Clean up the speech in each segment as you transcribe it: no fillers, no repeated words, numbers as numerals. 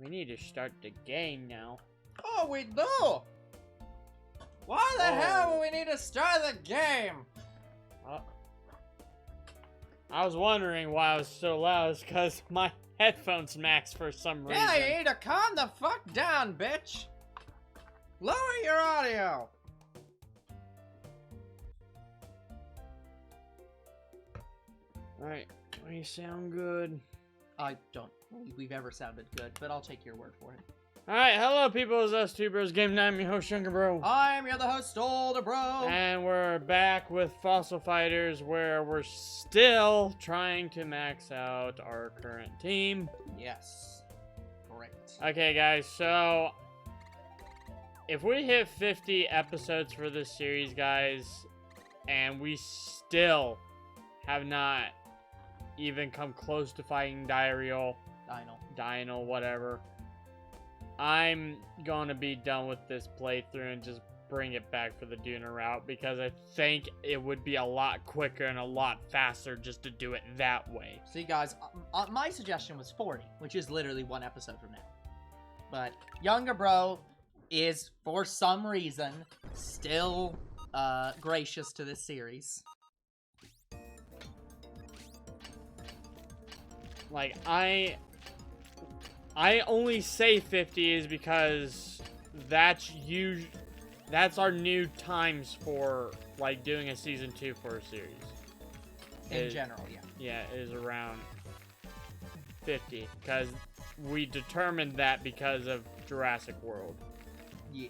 We need to start the game now. Oh, we do! Why the hell do we need to start the game? I was wondering why I was so loud. It's because my headphones maxed for some reason. Yeah, you need to calm the fuck down, bitch! Lower your audio! Alright, we sound good. I don't believe we've ever sounded good, but I'll take your word for it. Alright, hello people, it's us two bros game night. I'm your host, Younger Bro. I'm your other host, Older Bro. And we're back with Fossil Fighters, where we're still trying to max out our current team. Yes. Great. Okay guys, so if we hit 50 episodes for this series, guys, and we still have not even come close to fighting Dynal, whatever, I'm gonna be done with this playthrough and just bring it back for the Duna route, because I think it would be a lot quicker and a lot faster just to do it that way. See guys, my suggestion was 40, which is literally one episode from now. But Younger Bro is, for some reason, still gracious to this series. Like, I only say 50 is because that's our new times for, like, doing a season 2 for a series. In general, yeah. Yeah, it is around 50, because we determined that because of Jurassic World. Yeah.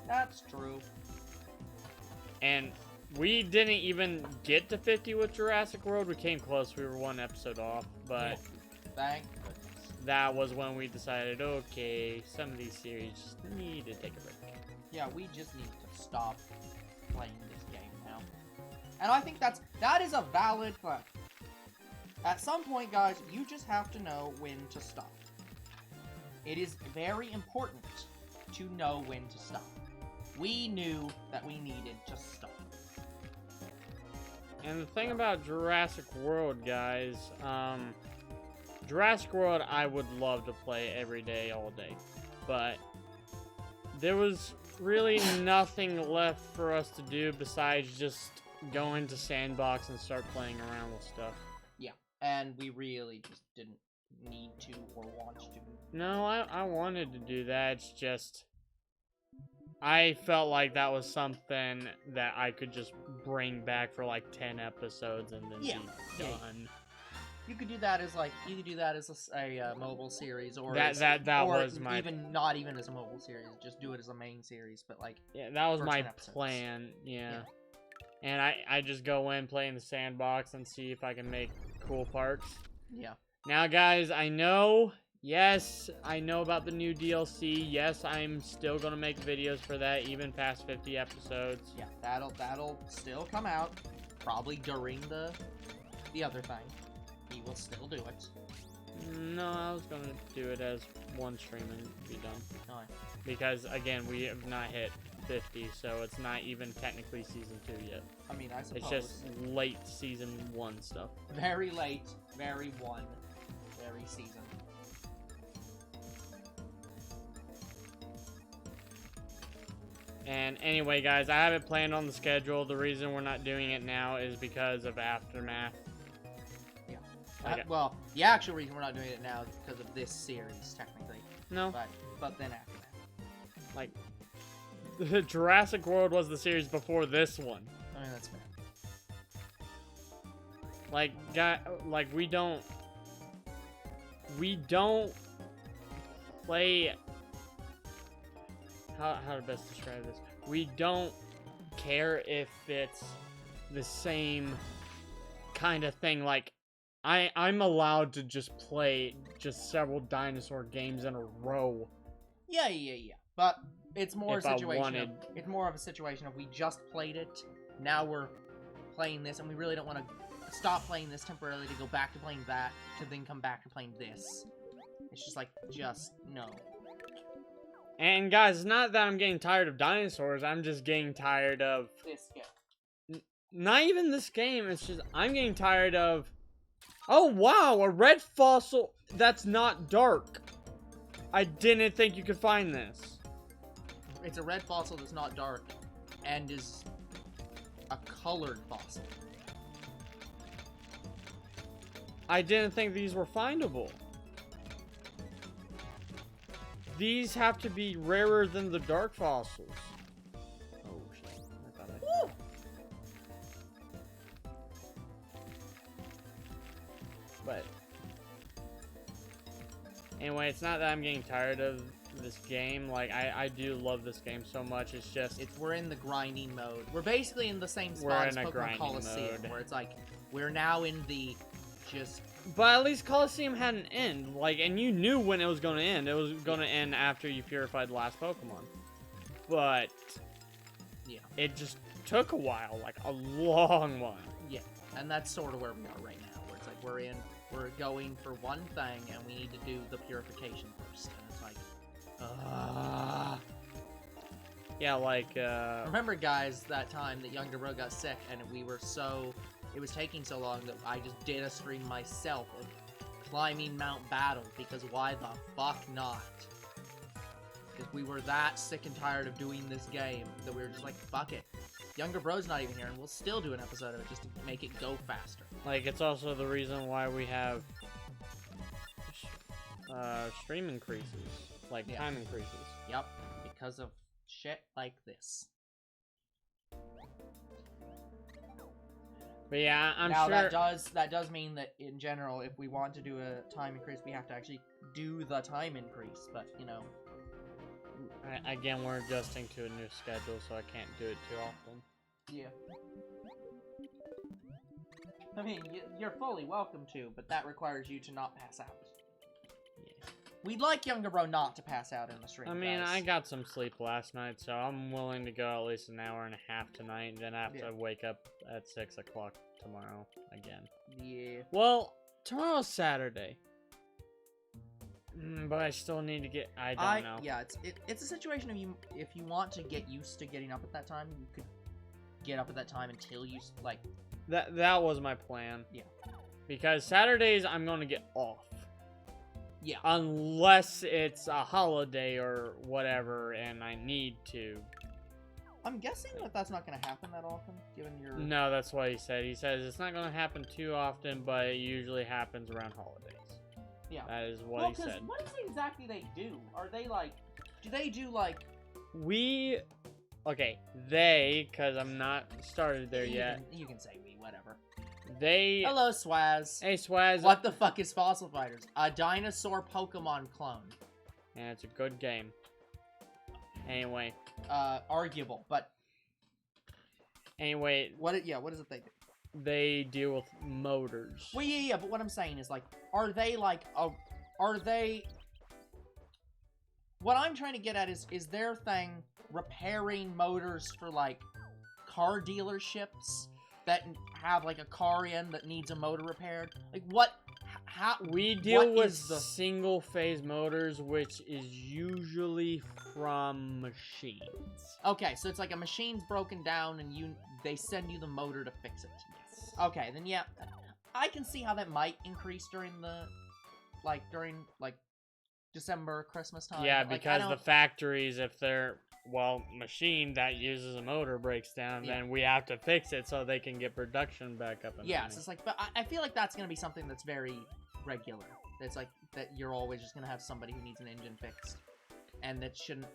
That's true. And we didn't even get to 50 with Jurassic World. We came close. We were one episode off, but yeah. Thank goodness. That was when we decided, okay, some of these series just need to take a break. Yeah, we just need to stop playing this game now. And I think that is a valid thing. At some point, guys, you just have to know when to stop. It is very important to know when to stop. We knew that we needed to stop. And the thing about Jurassic World, guys, Jurassic World I would love to play every day, all day. But there was really nothing left for us to do besides just go into Sandbox and start playing around with stuff. Yeah, and we really just didn't need to or want to. No, I wanted to do that. It's just I felt like that was something that I could just bring back for like 10 episodes and then be done. Yeah. You could do that as a mobile series, or not even as a mobile series. Just do it as a main series, but like that was my plan. Yeah. And I just go in, play in the Sandbox, and see if I can make cool parts. Yeah. Now, guys, I know. Yes, I know about the new DLC. Yes, I'm still gonna make videos for that, even past 50 episodes. Yeah, that'll still come out, probably during the other thing. He will still do it. No, I was gonna do it as one stream and be done. Alright. Because again, we have not hit 50, so it's not even technically season 2 yet. I mean, I suppose it's just late season 1 stuff. Very late, very season. And anyway, guys, I have it planned on the schedule. The reason we're not doing it now is because of Aftermath. Yeah. Okay. Well, the actual reason we're not doing it now is because of this series, technically. No. But then Aftermath. Like, the Jurassic World was the series before this one. I mean, that's fair. Like, we don't play. How to best describe this? We don't care if it's the same kind of thing. Like, I'm allowed to just play just several dinosaur games in a row. Yeah. But it's more it's more of a situation of we just played it, now we're playing this, and we really don't want to stop playing this temporarily to go back to playing that, to then come back to playing this. It's just like, no. And guys, it's not that I'm getting tired of dinosaurs, I'm just getting tired of this game. Not even this game, it's just I'm getting tired of Oh, wow, a red fossil that's not dark. I didn't think you could find this. It's a red fossil that's not dark and is a colored fossil. I didn't think these were findable. These have to be rarer than the dark fossils. Oh, shit. I thought I... But... Anyway, it's not that I'm getting tired of this game. Like, I do love this game so much. It's just... We're in the grinding mode. We're basically in the same spot as Pokemon Coliseum, where it's like, we're now in the just... But at least Coliseum had an end. Like, and you knew when it was going to end. It was going to end after you purified the last Pokemon. But... Yeah. It just took a while. Like, a long while. Yeah. And that's sort of where we are right now. Where it's like, we're going for one thing, and we need to do the purification first. And it's like... Yeah, like, Remember, guys, that time that Younger Bro got sick, and it was taking so long that I just did a stream myself of climbing Mount Battle, because why the fuck not? Because we were that sick and tired of doing this game that we were just like, fuck it. Younger Bro's not even here, and we'll still do an episode of it just to make it go faster. Like, it's also the reason why we have stream increases. Like, Yeah. time increases. Yep, because of shit like this. But yeah, I'm now, sure... that does mean that, in general, if we want to do a time increase, we have to actually do the time increase, but, you know... Again, we're adjusting to a new schedule, so I can't do it too often. Yeah. I mean, you're fully welcome to, but that requires you to not pass out. Yeah. We'd like Younger Bro not to pass out in the stream, I mean, guys. I got some sleep last night, so I'm willing to go at least an hour and a half tonight, and then I have to wake up at 6 o'clock tomorrow again. Yeah. Well, tomorrow's Saturday. But I still need to get... I don't know. Yeah, it's a situation of if you want to get used to getting up at that time, you could get up at that time until you, like... That was my plan. Yeah. Because Saturdays, I'm going to get off. Yeah. Unless it's a holiday or whatever, and I need to. I'm guessing that that's not going to happen that often, given your... No, that's what he said. He says it's not going to happen too often, but it usually happens around holidays. Yeah. That is what he said. What is it exactly they do? Are they, like... Do they do, like... Okay, they, because I'm not started there yet. You can say we, whatever. They... Hello, Swaz. Hey, Swaz. What the fuck is Fossil Fighters? A dinosaur Pokemon clone. Yeah, it's a good game. Anyway. Arguable, but... Anyway. What is it they do? They deal with motors. Well, yeah, but what I'm saying is, like, are they, like, are they... What I'm trying to get at is their thing repairing motors for, like, car dealerships that have, like, a car in that needs a motor repaired? Like, how... We deal with single-phase motors, which is usually from machines. Okay, so it's like a machine's broken down and they send you the motor to fix it. Yes. Okay, then yeah, I can see how that might increase during December, Christmas time. Yeah, like, because the factories, if they're, machine that uses a motor breaks down, then we have to fix it so they can get production back up and yeah, running. so it's like, but I feel like that's going to be something that's very regular. It's like, that you're always just going to have somebody who needs an engine fixed. And that shouldn't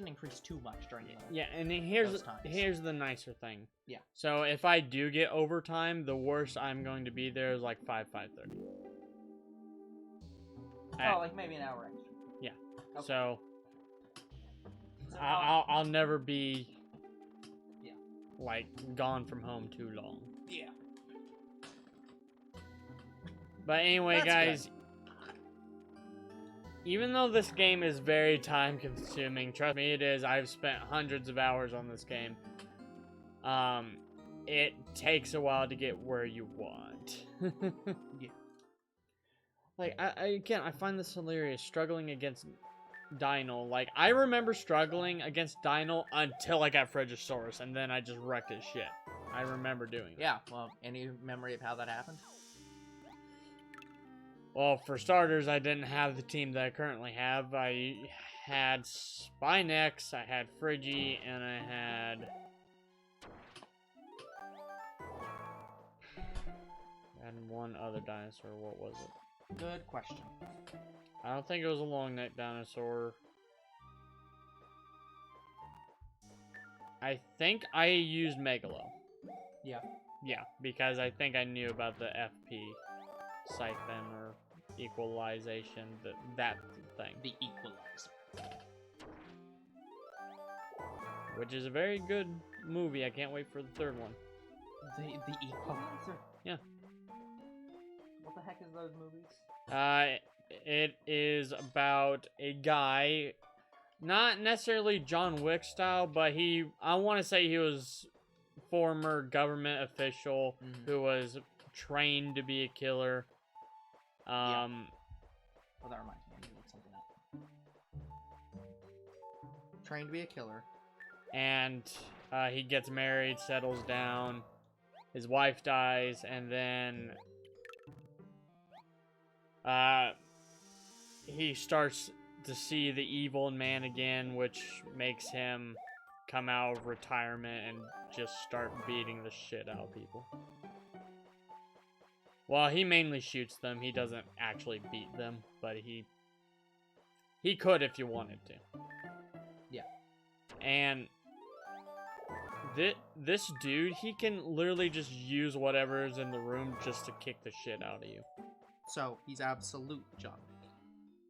increase too much during and here's the nicer thing. Yeah. So if I do get overtime, the worst I'm going to be there is like 5:30. Oh, like maybe an hour extra. Yeah. Okay. So I'll never be like gone from home too long. Yeah. But anyway, That's guys. good. Even though this game is very time consuming, trust me it is, I've spent hundreds of hours on this game. It takes a while to get where you want. Yeah. Like, I find this hilarious, struggling against Dynal. Like, I remember struggling against Dynal until I got Frigisaurus, and then I just wrecked his shit. I remember doing it. Yeah, well, any memory of how that happened? Well, for starters, I didn't have the team that I currently have. I had Spynex, I had Friggy, and I had... And one other dinosaur. What was it? Good question. I don't think it was a long neck dinosaur. I think I used Megalo. Yeah. Yeah, because I think I knew about the FP siphon or equalization, that thing. The equalizer. Which is a very good movie. I can't wait for the third one. The equalizer? Yeah. What the heck is those movies? It is about a guy, not necessarily John Wick style, but I want to say he was former government official who was trained to be a killer. Yeah. Well, that reminds me. I need to look something up. Trained to be a killer. And he gets married, settles down. His wife dies, and then he starts to see the evil in man again, which makes him come out of retirement and just start beating the shit out of people. Well, he mainly shoots them. He doesn't actually beat them, but he could if you wanted to. Yeah. And this dude, he can literally just use whatever is in the room just to kick the shit out of you. So, he's absolute John Wick.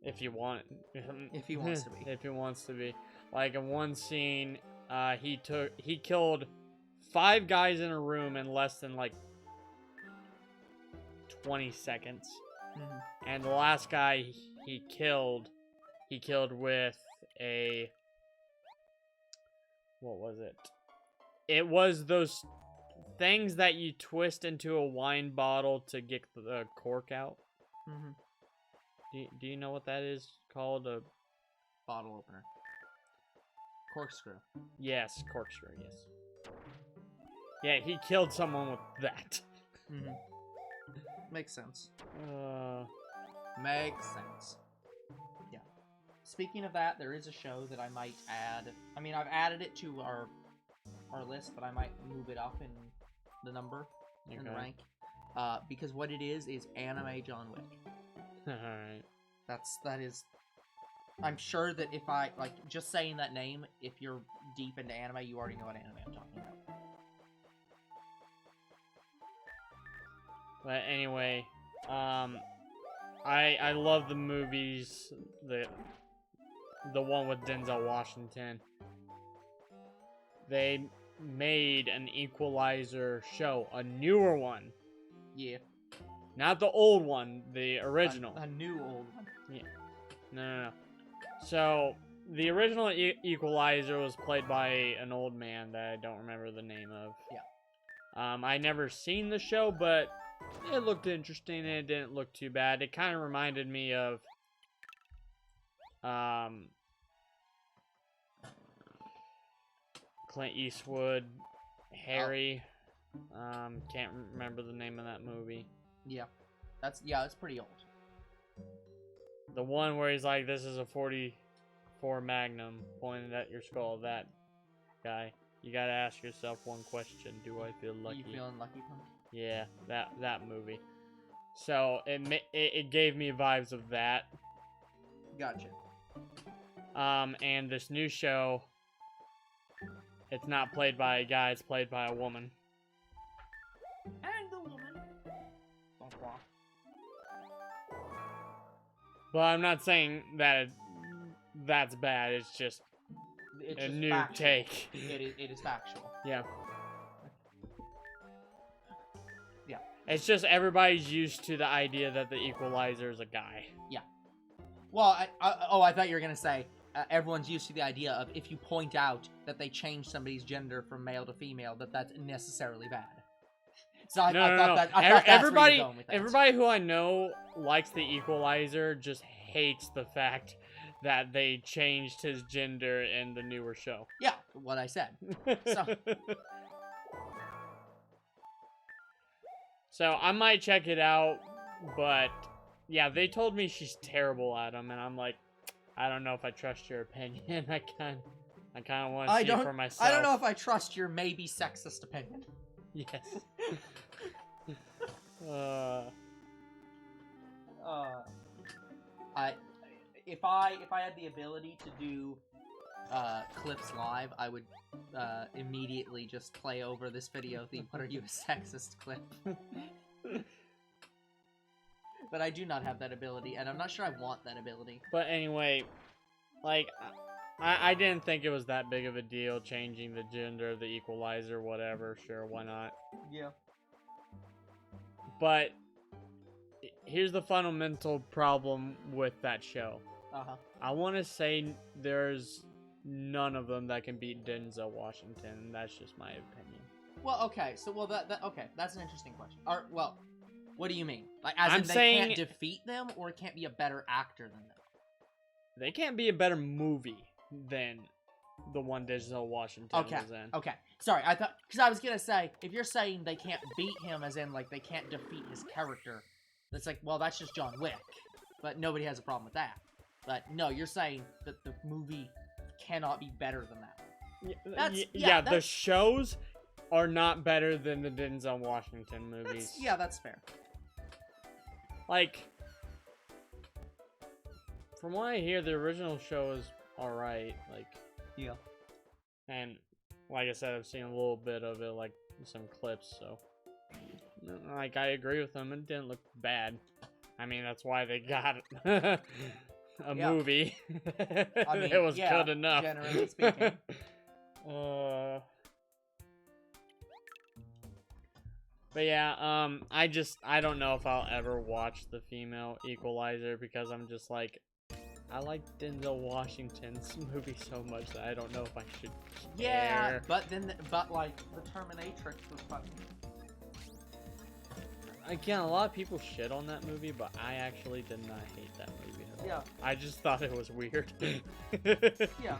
If you want. If he wants to be. If he wants to be. Like in one scene, he killed 5 guys in a room in less than like 20 seconds. And the last guy he killed with a... What was it? It was those things that you twist into a wine bottle to get the cork out. Do you know what that is called? A bottle opener. Corkscrew. Yes, corkscrew, yes. Yeah, he killed someone with that. Makes sense. Makes sense. Yeah. Speaking of that, there is a show that I might add. I mean, I've added it to our list, but I might move it up in the number, in the rank. Because what it is anime John Wick. Alright. That is... I'm sure that if I, like, just saying that name, if you're deep into anime, you already know what anime I'm talking about. But anyway, I love the movies, the one with Denzel Washington. They made an Equalizer show, a newer one. Yeah. Not the old one, the original. A new old one. Yeah. No. So, the original Equalizer was played by an old man that I don't remember the name of. Yeah. I never seen the show, but it looked interesting and it didn't look too bad. It kind of reminded me of Clint Eastwood, Harry. Can't remember the name of that movie. Yeah. That's pretty old. The one where he's like, this is a 44 Magnum pointed at your skull. That guy. You gotta ask yourself one question. Do I feel lucky? You feeling lucky, Punk? Yeah, that movie. So, it gave me vibes of that. Gotcha. And this new show, it's not played by a guy, it's played by a woman. And the woman. Well, I'm not saying that that's bad, it's just a new factual. take. It is factual. Yeah. Yeah. It's just everybody's used to the idea that the Equalizer is a guy. Yeah. Well, I thought you were going to say, everyone's used to the idea of if you point out that they changed somebody's gender from male to female, that's necessarily bad. So I thought that's where you're going with that. Everybody who I know likes the Equalizer just hates the fact that they changed his gender in the newer show. Yeah, what I said. So I might check it out, but yeah, they told me she's terrible at them, and I'm like, I don't know if I trust your opinion. I kind of want to see it for myself. I don't know if I trust your maybe sexist opinion. Yes. If I had the ability to do clips live, I would immediately just play over this video the "What are you, a sexist?" clip. But I do not have that ability, and I'm not sure I want that ability. But anyway, like, I didn't think it was that big of a deal changing the gender of the equalizer, whatever. Sure, why not? Yeah. But here's the fundamental problem with that show. I want to say there's none of them that can beat Denzel Washington. That's just my opinion. Well, okay, so okay, that's an interesting question. Well, what do you mean? Like, as I'm in they saying can't defeat them, or can't be a better actor than them? They can't be a better movie than the one Denzel Washington was in. Okay. Sorry, I thought, because I was gonna say, if you're saying they can't beat him, as in like they can't defeat his character, that's like, well, that's just John Wick. But nobody has a problem with that. But no, you're saying that the movie cannot be better than that. The shows are not better than the Denzel Washington movies. That's fair. Like, from what I hear, the original show is alright. Like, yeah. And like I said, I've seen a little bit of it, like some clips. So, like, I agree with them. It didn't look bad. I mean, that's why they got a movie. I mean, it was good enough. Generally speaking. But yeah, I don't know if I'll ever watch the female Equalizer because I'm just like, I like Denzel Washington's movie so much that I don't know if I should care. Yeah, but like, the Terminatrix was fucking... Again, a lot of people shit on that movie, but I actually did not hate that movie at all. Yeah. I just thought it was weird. Yeah.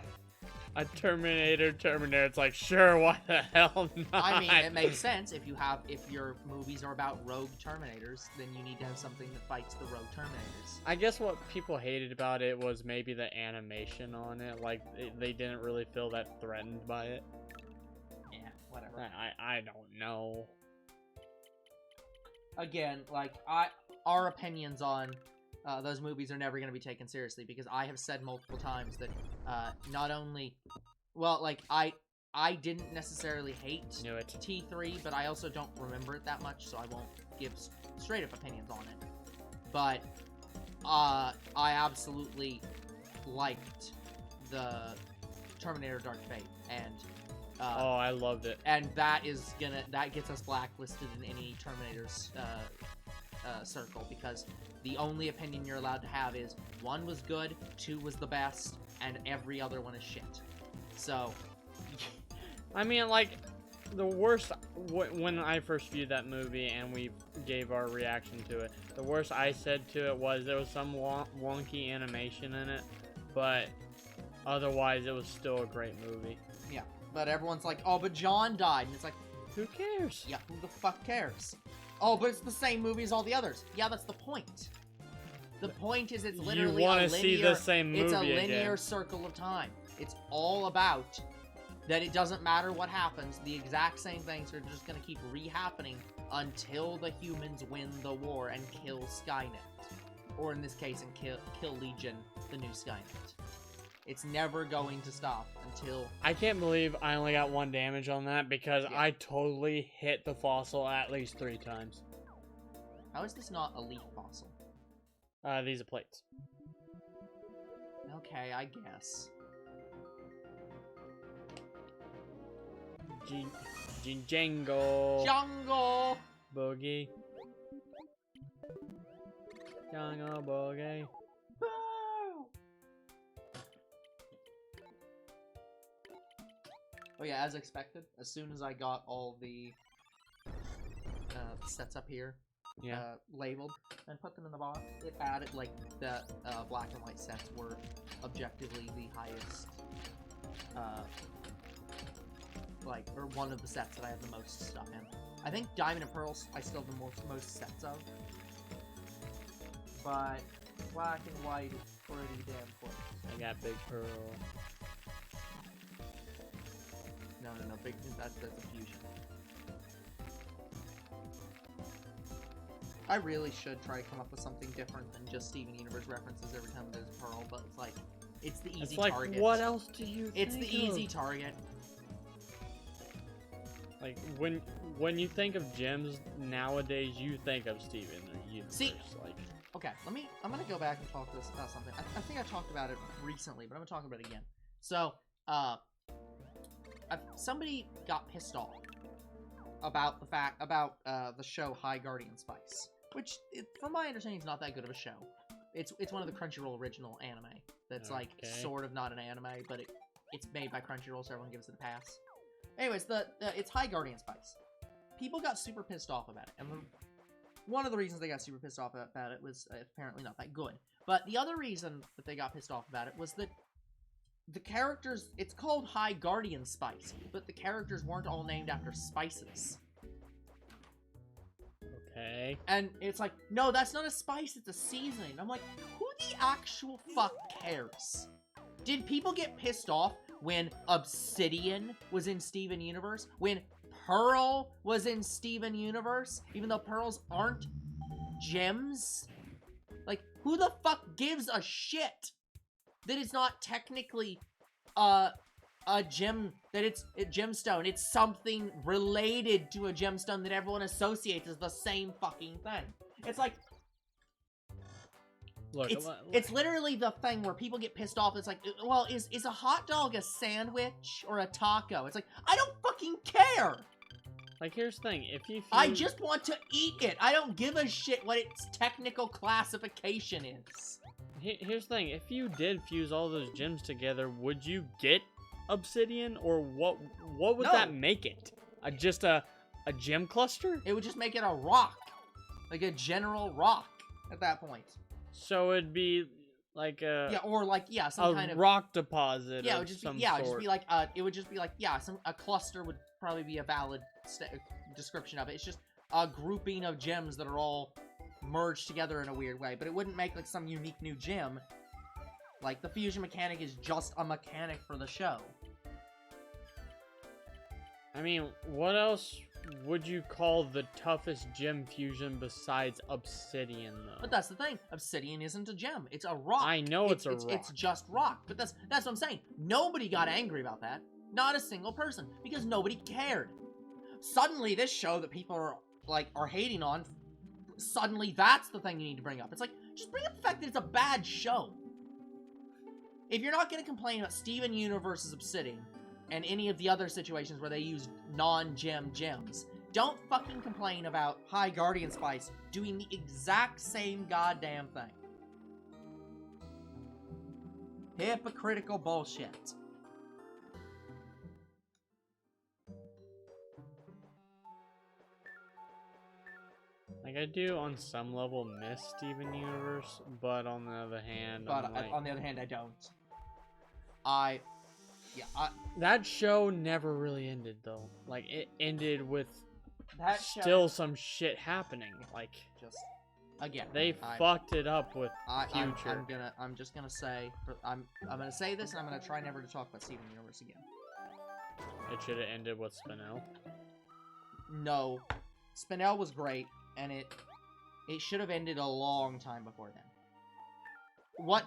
A Terminator, it's like, sure, why the hell not? I mean, it makes sense. If your movies are about rogue Terminators, then you need to have something that fights the rogue Terminators. I guess what people hated about it was maybe the animation on it. Like, they didn't really feel that threatened by it. Yeah, whatever. I don't know. Again, like, our opinions on those movies are never going to be taken seriously, because I have said multiple times that not only, well, like, I didn't necessarily hate T3, but I also don't remember it that much, so I won't give straight up opinions on it. But I absolutely liked the Terminator Dark Fate, and I loved it. And that gets us blacklisted in any Terminator's circle, because the only opinion you're allowed to have is 1 was good, 2 was the best, and every other one is shit. So, I mean, like, the worst, when I first viewed that movie and we gave our reaction to it, the worst I said to it was there was some wonky animation in it, but otherwise it was still a great movie. Yeah, but everyone's like, oh, but John died, and it's like, who cares? Yeah, who the fuck cares? Oh, but it's the same movie as all the others. Yeah, that's the point. The point is it's literally you want to see the same movie. It's a linear circle of time. It's all about that it doesn't matter what happens. The exact same things are just going to keep re-happening until the humans win the war and kill Skynet. Or in this case, and kill Legion, the new Skynet. It's never going to stop until... I can't believe I only got 1 damage on that, because I totally hit the fossil at least 3 times. How is this not a leaf fossil? These are plates. Okay, I guess. Django. Django! Boogie. Django Boogie. Oh yeah, as expected, as soon as I got all the sets up here labeled and put them in the box, it added, like, the black and white sets were objectively the highest, or one of the sets that I have the most stuff in. I think Diamond and Pearls I still have the most sets of. but black and white is pretty damn close. I got Big Pearl. No, big. That's a fusion. I really should try to come up with something different than just Steven Universe references every time there's a Pearl, but it's like, it's the easy target. What else do you It's think the easy of? target. Like, when you think of gems nowadays, you think of Steven Universe. See- like, Okay, I'm gonna go back and talk this about something. I think I talked about it recently, but I'm gonna talk about it again. So, somebody got pissed off about the show High Guardian Spice, which, from my understanding, is not that good of a show. It's one of the Crunchyroll original anime that's like sort of not an anime, but it's made by Crunchyroll, so everyone gives it a pass. Anyways, it's High Guardian Spice. People got super pissed off about it, and one of the reasons they got super pissed off about it was apparently not that good. But the other reason that they got pissed off about it was that the characters, it's called High Guardian Spice, but the characters weren't all named after spices. okay. And it's like, no, that's not a spice, it's a seasoning. I'm like, who the actual fuck cares? Did people get pissed off when Obsidian was in Steven Universe? When Pearl was in Steven Universe? Even though pearls aren't gems? Like, who the fuck gives a shit that it's not technically a gem, that it's a gemstone? It's something related to a gemstone that everyone associates as the same fucking thing. It's like, Look, it's literally the thing where people get pissed off. It's like, well, is a hot dog a sandwich or a taco? It's like, I don't fucking care! like, here's the thing. If you I just want to eat it. I don't give a shit what its technical classification is. Here's the thing. If you did fuse all those gems together, would you get Obsidian, or what would No. that make it? Just a gem cluster? It would just make it a rock. Like a general rock at that point. So it'd be like Yeah, or like, yeah, some a kind of... rock deposit. Yeah, it of would just be, some yeah, sort. it would just be like, yeah, a cluster would probably be a valid description of it. It's just a grouping of gems that are all merged together in a weird way, but it wouldn't make like some unique new gem. Like, the fusion mechanic is just a mechanic for the show. I mean, what else would you call the toughest gem fusion besides Obsidian, though? But that's the thing. Obsidian isn't a gem. It's a rock. I know it's a rock. It's just rock. But that's what I'm saying. Nobody got angry about that. Not a single person. Because nobody cared. Suddenly, this show that people are hating on, suddenly that's the thing you need to bring up. It's like, just bring up the fact that it's a bad show. If you're not going to complain about Steven Universe's Obsidian and any of the other situations where they use non-gem gems, don't fucking complain about High Guardian Spice doing the exact same goddamn thing. Hypocritical bullshit. Like, I do, on some level, miss Steven Universe, but on the other hand, But I'm like, on the other hand, I don't. that show never really ended, though. Like, it ended with That show still some shit happening. Like, just again. they fucked it up with Future. I'm just gonna say, I'm gonna say this, and I'm gonna try never to talk about Steven Universe again. It should have ended with Spinel. No, Spinel was great, and it should have ended a long time before then. What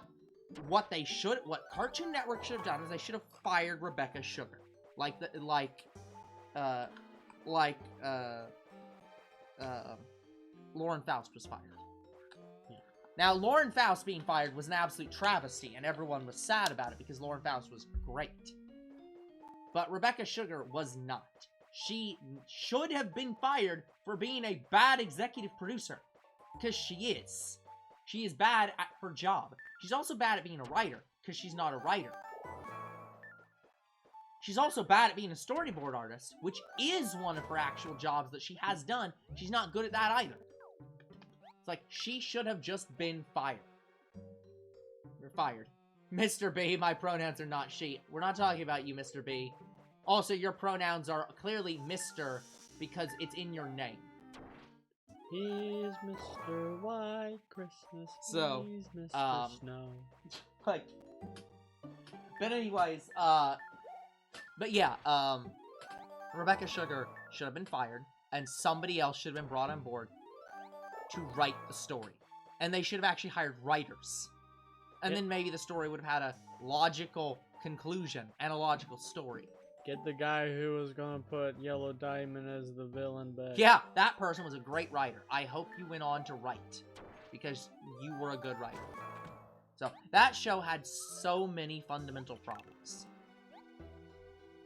Cartoon Network should have done is they should have fired Rebecca Sugar, Lauren Faust was fired. Yeah. Now, Lauren Faust being fired was an absolute travesty, and everyone was sad about it because Lauren Faust was great. But Rebecca Sugar was not. She should have been fired for being a bad executive producer. Because she is. She is bad at her job. She's also bad at being a writer, because she's not a writer. She's also bad at being a storyboard artist, which is one of her actual jobs that she has done. She's not good at that either. It's like, she should have just been fired. You're fired. Mr. B, my pronouns are not she. We're not talking about you, Mr. B. Also, your pronouns are clearly Mr. because it's in your name. He's Mr. White Christmas. So, he's Mr. Snow. Like, but anyways, but yeah, Rebecca Sugar should have been fired, and somebody else should have been brought on board to write the story. And they should have actually hired writers. And then maybe the story would have had a logical conclusion and a logical story. Get the guy who was gonna put Yellow Diamond as the villain back. Yeah, that person was a great writer. I hope you went on to write, because you were a good writer. So, that show had so many fundamental problems.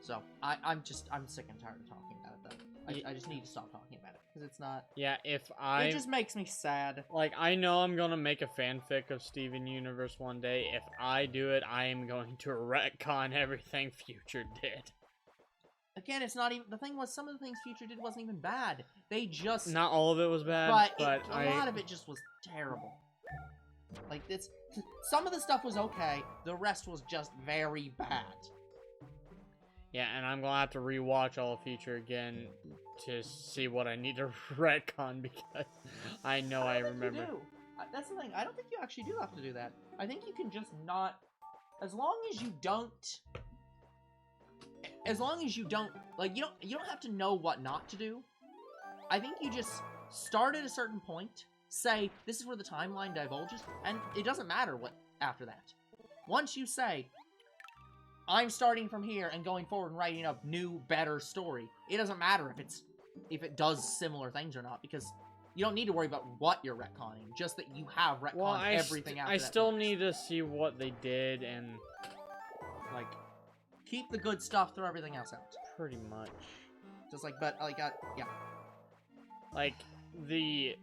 So, I'm sick and tired of talking about it, though. I just need to stop talking about it, because it's not... Yeah, It just makes me sad. Like, I know I'm gonna make a fanfic of Steven Universe one day. If I do it, I am going to retcon everything Future did. Again, it's not even... The thing was, some of the things Future did wasn't even bad. They just... Not all of it was bad, but a lot of it just was terrible. Like, it's... Some of the stuff was okay. The rest was just very bad. Yeah, and I'm gonna have to rewatch all of Future again to see what I need to retcon, because I know I remember. You do. That's the thing. I don't think you actually do have to do that. I think you can just not... As long as you don't... Like, you don't have to know what not to do. I think you just start at a certain point, say, this is where the timeline divulges, and it doesn't matter what after that. Once you say, I'm starting from here and going forward and writing a new, better story, it doesn't matter if it does similar things or not, because you don't need to worry about what you're retconning, just that you have retconned everything after that. I still need to see what they did and, like, keep the good stuff, throw everything else out. Pretty much. Just like, but, like, yeah. Like, the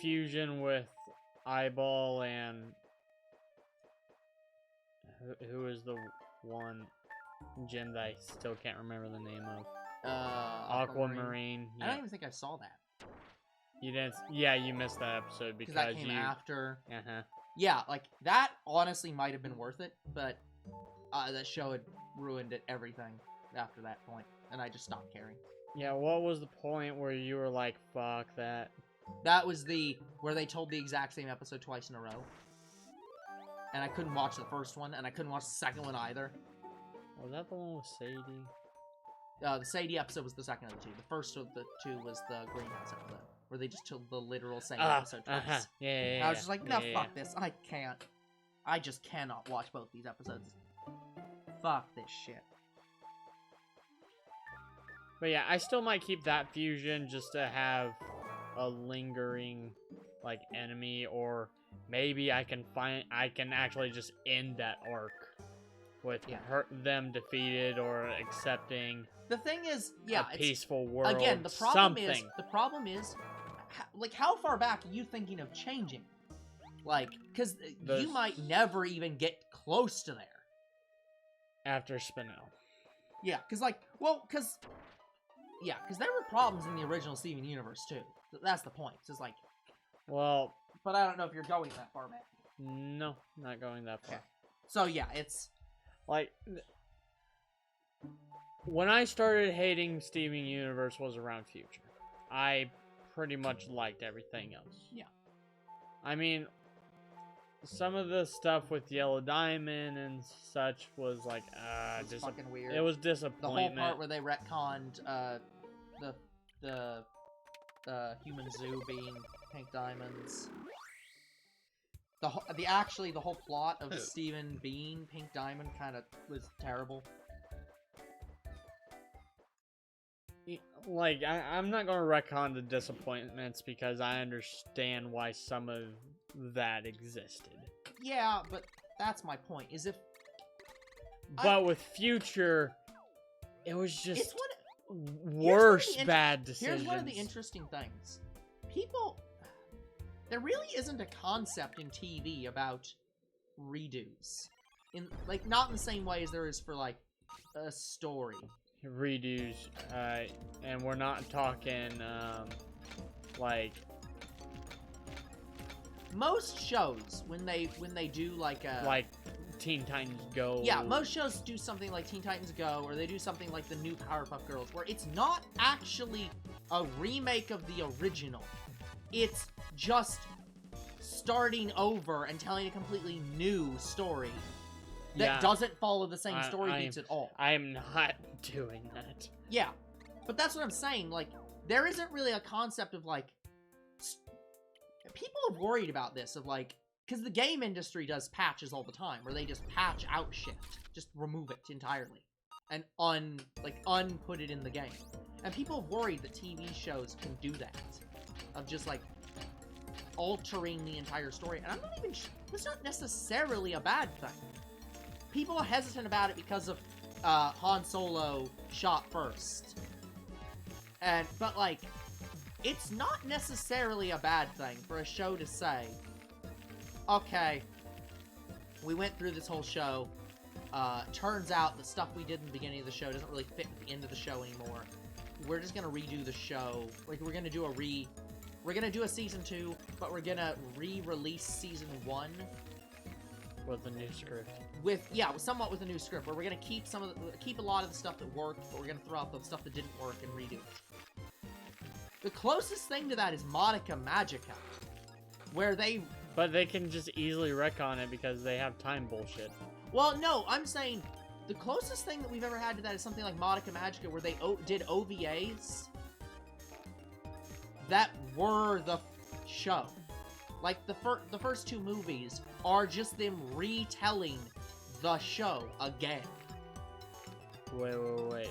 fusion with Eyeball and... Who is the one gym that I still can't remember the name of? Aquamarine. Yeah. I don't even think I saw that. You didn't? Yeah, you missed that episode because that came after. Uh-huh. Yeah, like, that honestly might have been worth it, but that show had ruined everything after that point, and I just stopped caring. Yeah, what was the point where you were like, fuck that? That was where they told the exact same episode twice in a row. And I couldn't watch the first one, and I couldn't watch the second one either. Was that the one with Sadie? The Sadie episode was the second of the two. The first of the two was the Greenhouse episode, where they just told the literal same episode twice. Yeah. I was just like, no, fuck this. I can't. I just cannot watch both these episodes. Fuck this shit. But yeah, I still might keep that fusion just to have a lingering, like, enemy, or maybe I can actually just end that arc with them defeated or accepting. The thing is, yeah, a peaceful world. Again, the problem is, like, how far back are you thinking of changing? Like, because you might never even get close to there. After Spinel. Yeah, because, like, because there were problems in the original Steven Universe, too. That's the point. It's just like... Well... But I don't know if you're going that far back. No, not going that far. Okay. So, yeah, it's... Like... When I started hating Steven Universe was around Future. I pretty much liked everything else. Yeah. I mean... Some of the stuff with Yellow Diamond and such was like, just fucking weird. It was disappointment. The whole part where they retconned, the human zoo being pink diamonds. The whole plot of Steven being pink diamond kind of was terrible. Like, I'm not gonna retcon the disappointments because I understand why some of that existed. Yeah, but that's my point, is if... But with Future, it was just worse bad decisions. Here's one of the interesting things. There really isn't a concept in TV about redos. Like, not in the same way as there is for, like, a story. Redos, and we're not talking, like... Most shows, when they do, like, like Teen Titans Go... Yeah, most shows do something like Teen Titans Go, or they do something like the new Powerpuff Girls, where it's not actually a remake of the original. it's just starting over and telling a completely new story that doesn't follow the same story beats at all. I am not doing that. Yeah, but that's what I'm saying. Like, there isn't really a concept of, like... People have worried about this, of, like... Because the game industry does patches all the time, where they just patch out shit. Just remove it entirely. And unput it in the game. And people have worried that TV shows can do that. Of just, like, altering the entire story. And I'm not even sure... That's not necessarily a bad thing. People are hesitant about it because of Han Solo shot first. But, like, it's not necessarily a bad thing for a show to say, okay, we went through this whole show, turns out the stuff we did in the beginning of the show doesn't really fit with the end of the show anymore. We're just gonna redo the show. Like, we're gonna do a season 2, but we're gonna re-release season 1. With a new script. Somewhat with a new script, where we're gonna keep keep a lot of the stuff that worked, but we're gonna throw out the stuff that didn't work and redo it. The closest thing to that is Monica Magica, where But they can just easily retcon it because they have time bullshit. Well, no, I'm saying the closest thing that we've ever had to that is something like Monica Magica, where they did OVAs that were the show. Like, the first 2 movies are just them retelling the show again. Wait.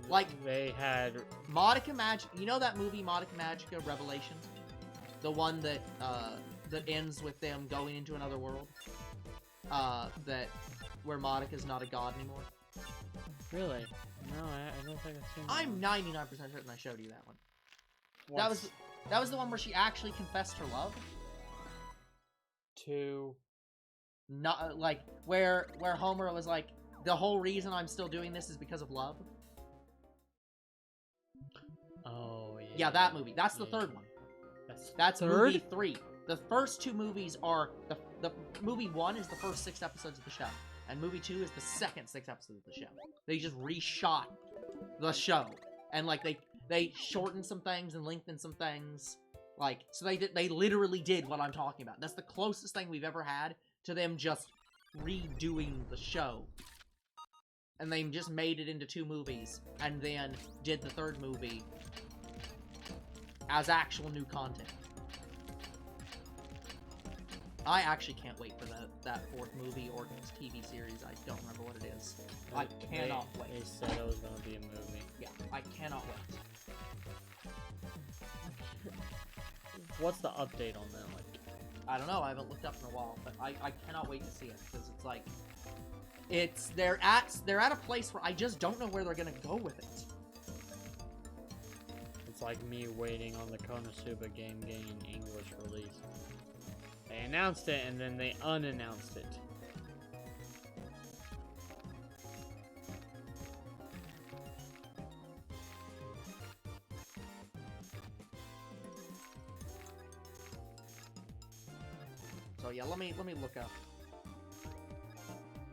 Like, they had... Monica Magica... You know that movie, Monica Magica Revelation? The one that ends with them going into another world? Where Monica's not a god anymore? Really? No, I don't think I've seen that. I'm 99% certain I showed you that one. That was the one where she actually confessed her love? To... Not, like, where Homer was like, the whole reason I'm still doing this is because of love? Oh, yeah. Yeah, that movie. That's the third one. That's third? movie 3. The first 2 movies are... The movie 1 is the first 6 episodes of the show. And movie 2 is the second 6 episodes of the show. They just reshot the show. And, like, they shortened some things and lengthened some things. Like, so they literally did what I'm talking about. That's the closest thing we've ever had to them just redoing the show. And they just made it into 2 movies, and then did the 3rd movie as actual new content. I actually can't wait for that 4th movie or TV series. I don't remember what it is. I cannot wait. They said it was going to be a movie. Yeah, I cannot wait. What's the update on that? Like, I don't know. I haven't looked up in a while, but I cannot wait to see it, because it's like, they're at a place where I just don't know where they're gonna go with it. it's like me waiting on the Konosuba game getting English release. They announced it and then they unannounced it. So yeah, let me look up.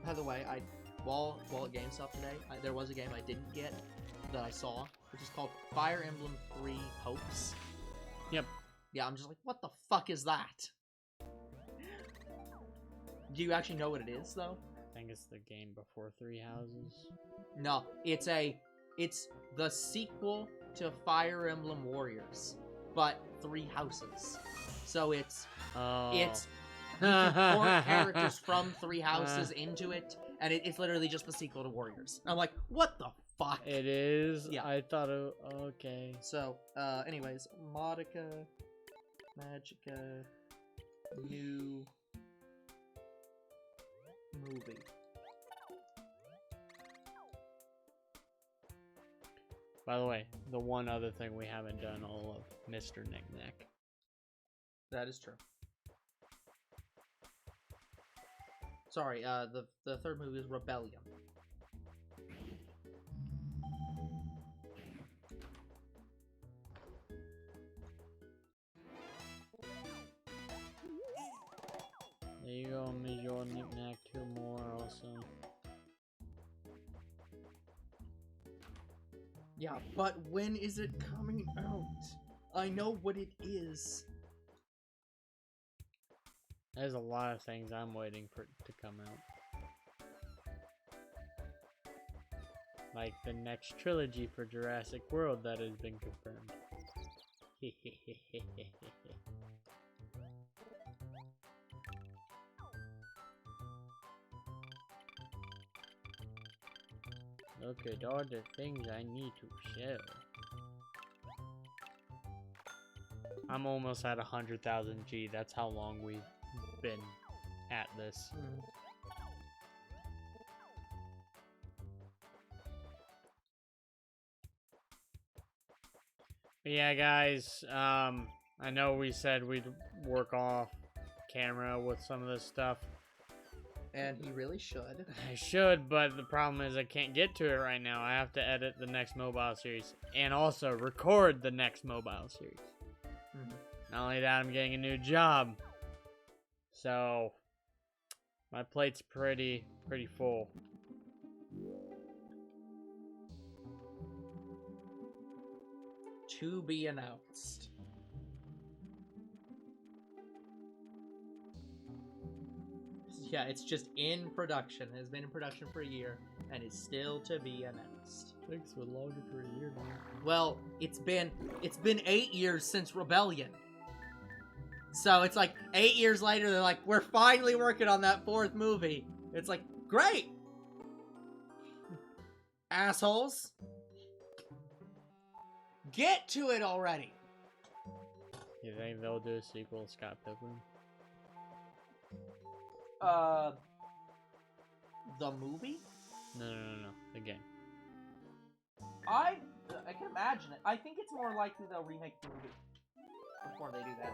By the way, while at GameStop today, there was a game I didn't get that I saw, which is called Fire Emblem 3 Hopes. Yep. Yeah, I'm just like, what the fuck is that? Do you actually know what it is, though? I think it's the game before Three Houses. No, it's the sequel to Fire Emblem Warriors, but 3 houses. So it's you can port characters from 3 houses into it, and it's literally just the sequel to Warriors. I'm like, what the fuck? It is? Yeah. I thought it... Okay. So, anyways, Magica, new movie. By the way, the one other thing we haven't done all of Mr. Knick-Knack. That is true. Sorry, the 3rd movie is Rebellion. There you go, Major Knick-Knack, 2 more also. Yeah, but when is it coming out? I know what it is. There's a lot of things I'm waiting for to come out. Like the next trilogy for Jurassic World that has been confirmed. Look at all the things I need to show. I'm almost at 100,000 G. That's how long we've been at this. But yeah, guys, I know we said we'd work off camera with some of this stuff. And he really should. I should, but the problem is I can't get to it right now. I have to edit the next mobile series and also record the next mobile series. Not only that, I'm getting a new job. So my plate's pretty full. To be announced. Yeah, it's just in production. It has been in production for a year and is still to be announced. Takes so longer for a year, man. Well, it's been 8 years since Rebellion. So it's like 8 years later, they're like, we're finally working on that 4th movie. It's like, great! Assholes. Get to it already! You think they'll do a sequel to Scott Pilgrim? The movie? No, the game. I can imagine it. I think it's more likely they'll remake the movie before they do that.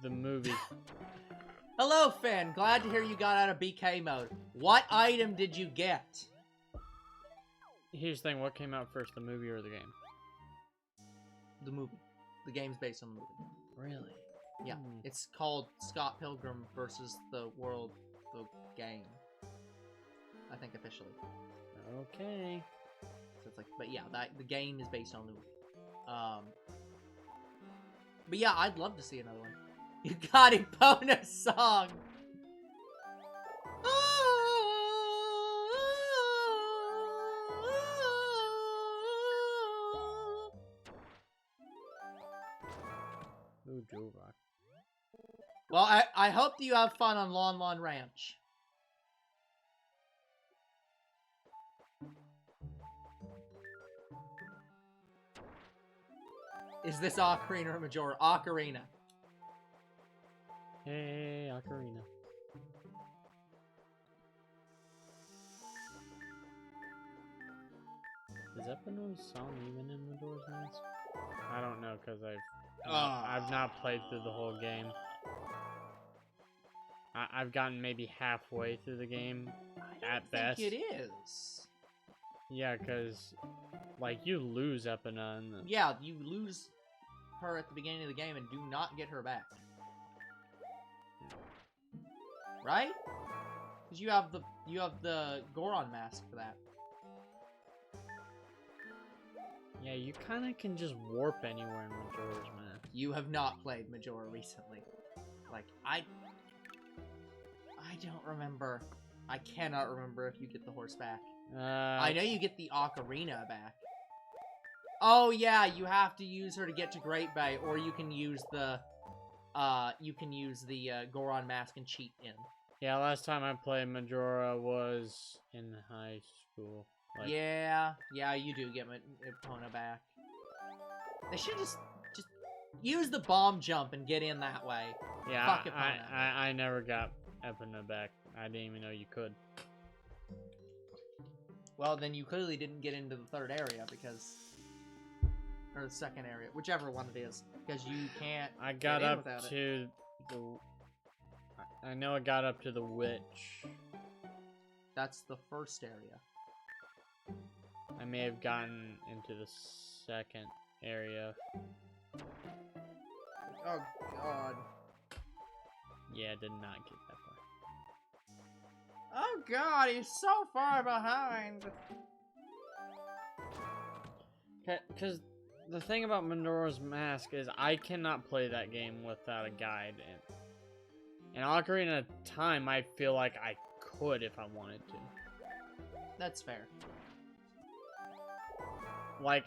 The movie. Hello, Finn. Glad to hear you got out of BK mode. What item did you get? Here's the thing, what came out first, the movie or the game? The movie. The game's based on the movie. Really? Yeah. It's called Scott Pilgrim versus the World, the game. I think officially. Okay. So it's like, but yeah, the game is based on the movie. But yeah, I'd love to see another one. You got Epona's song! Ooh, Joe Rock. Well, I hope that you have fun on Lon Lon Ranch. Is this Ocarina or Majora? Ocarina. Hey, Ocarina. Is Epino's song even in Majora's Mask? I don't know, because I've not played through the whole game. I've gotten maybe halfway through the game at best. I think it is. Yeah, because, like, you lose Epona in the... Yeah, you lose her at the beginning of the game and do not get her back. Right? Because you have the Goron mask for that. Yeah, you kind of can just warp anywhere in Majora's Mask. You have not played Majora recently. Like, I don't remember. I cannot remember if you get the horse back. I know you get the Ocarina back. Oh yeah, you have to use her to get to Great Bay, or you can use the Goron mask and cheat in. Yeah, last time I played Majora was in high school. Like, yeah, you do get Epona back. They should just use the bomb jump and get in that way. Yeah, fuck Epona. I never got Epona back. I didn't even know you could. Well, then you clearly didn't get into the 3rd area because... Or the 2nd area, whichever one it is. Because you can't I got get in up without it. to the... I know I got up to the witch. That's the 1st area. I may have gotten into the 2nd area. Oh, God. Yeah, did not get that far. Oh, God, he's so far behind. Because the thing about Majora's Mask is I cannot play that game without a guide. And Ocarina of Time, I feel like I could if I wanted to. That's fair. Like,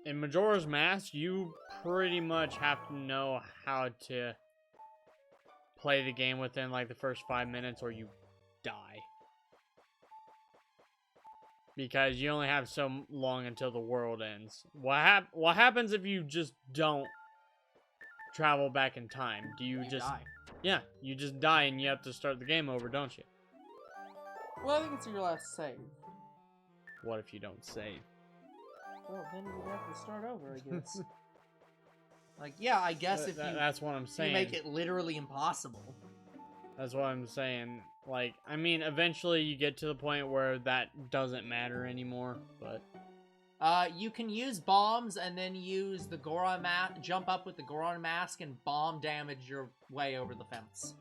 in Majora's Mask, you pretty much have to know how to play the game within, like, the first 5 minutes or you die. Because you only have so long until the world ends. What happens if you just don't travel back in time? Do you just... die. Yeah, you just die and you have to start the game over, don't you? Well, I think it's your last save. What if you don't save? Well, then you'd have to start over, I guess. Like, yeah, I guess if you... That's what I'm saying. You make it literally impossible. That's what I'm saying. Like, I mean, eventually you get to the point where that doesn't matter anymore, but... You can use bombs and then use the Goron mask, jump up with the Goron mask and bomb damage your way over the fence.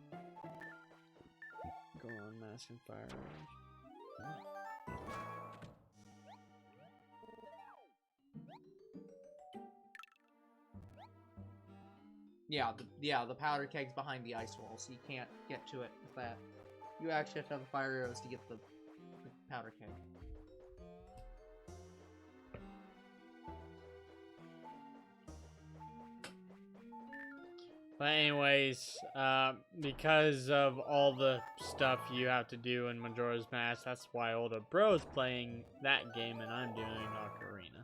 Goron mask and fire range. Yeah, the powder keg's behind the ice wall, so you can't get to it with that. You actually have to have the fire arrows to get the powder keg. But anyways, because of all the stuff you have to do in Majora's Mask, that's why older bro's playing that game and I'm doing Ocarina.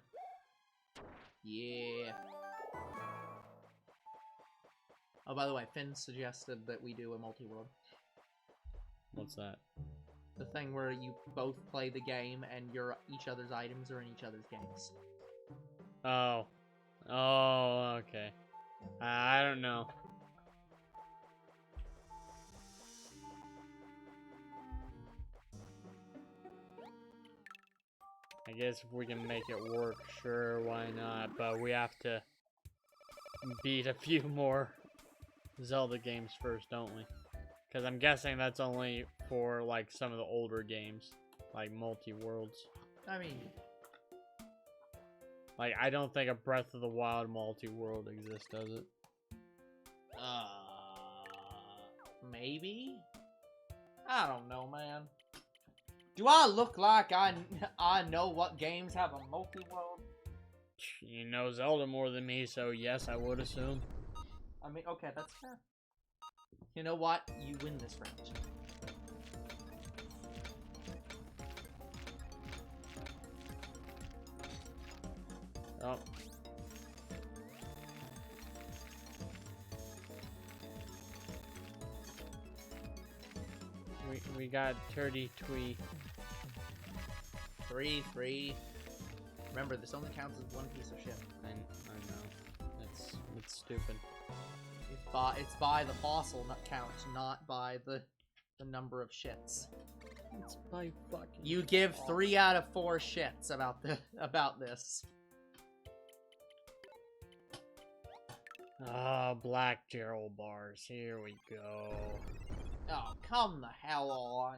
Yeah. Oh, by the way, Finn suggested that we do a multi-world. What's that? The thing where you both play the game and each other's items are in each other's games. Oh. Oh, okay. I don't know. I guess if we can make it work, sure, why not? But we have to beat a few more Zelda games first, don't we? Because I'm guessing that's only for, like, some of the older games, like multi-worlds. I mean... Like, I don't think a Breath of the Wild multi-world exists, does it? Maybe? I don't know, man. Do I look like I know what games have a multi-world? You know Zelda more than me, so yes, I would assume. I mean, okay, that's fair. You know what? You win this round. Oh. We got 30-twee. 3-3. Remember, this only counts as one piece of shit. I know. It's stupid. It's by the fossil count, not by the number of shits. It's by fucking... You give 3 out of 4 shits about this. Ah, black Gerald bars. Here we go. Oh, come the hell on.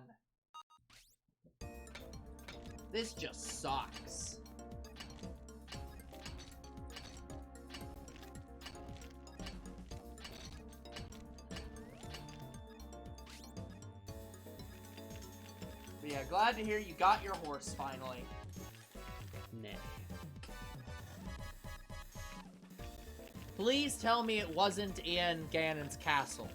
This just sucks. But yeah, glad to hear you got your horse finally. Nah. Please tell me it wasn't in Ganon's castle.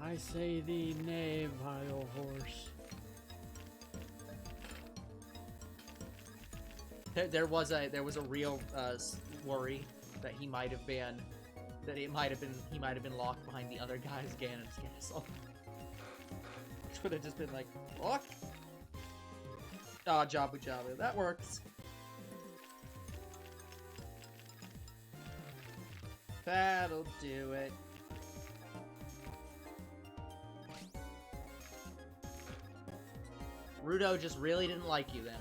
I say thee nay, vile horse. There was a real worry that he might have been locked behind the other guy's Ganon's castle. Which would have just been like, look. Ah, Jabu Jabu, that works. That'll do it. Rudo just really didn't like you then.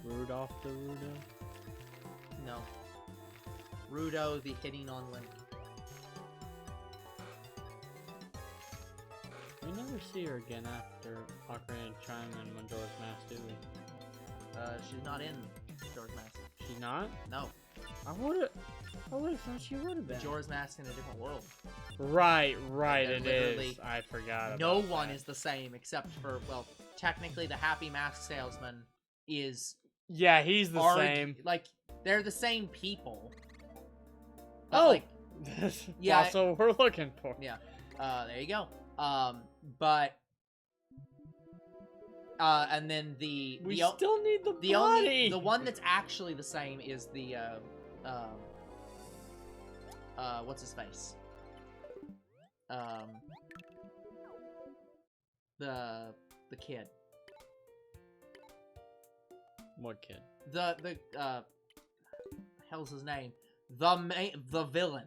Rudolph the Rudo? No. Rudo the hitting on Link. We never see her again after Ocarina of Time and Majora's Mask, do we? She's not in Majora's Mask. She's not? No. I would've thought she would've been. Majora's Mask in a different world. Right, They're it is. I forgot about No one that. is the same except for, well, technically the Happy Mask Salesman is... Yeah, he's the same. Like, they're the same people. Oh! Like, Yeah, that's what we're looking for. Yeah. There you go. And then We still need the body! The one that's actually the same is the, what's his face? The kid. What kid? The hell's his name? The villain.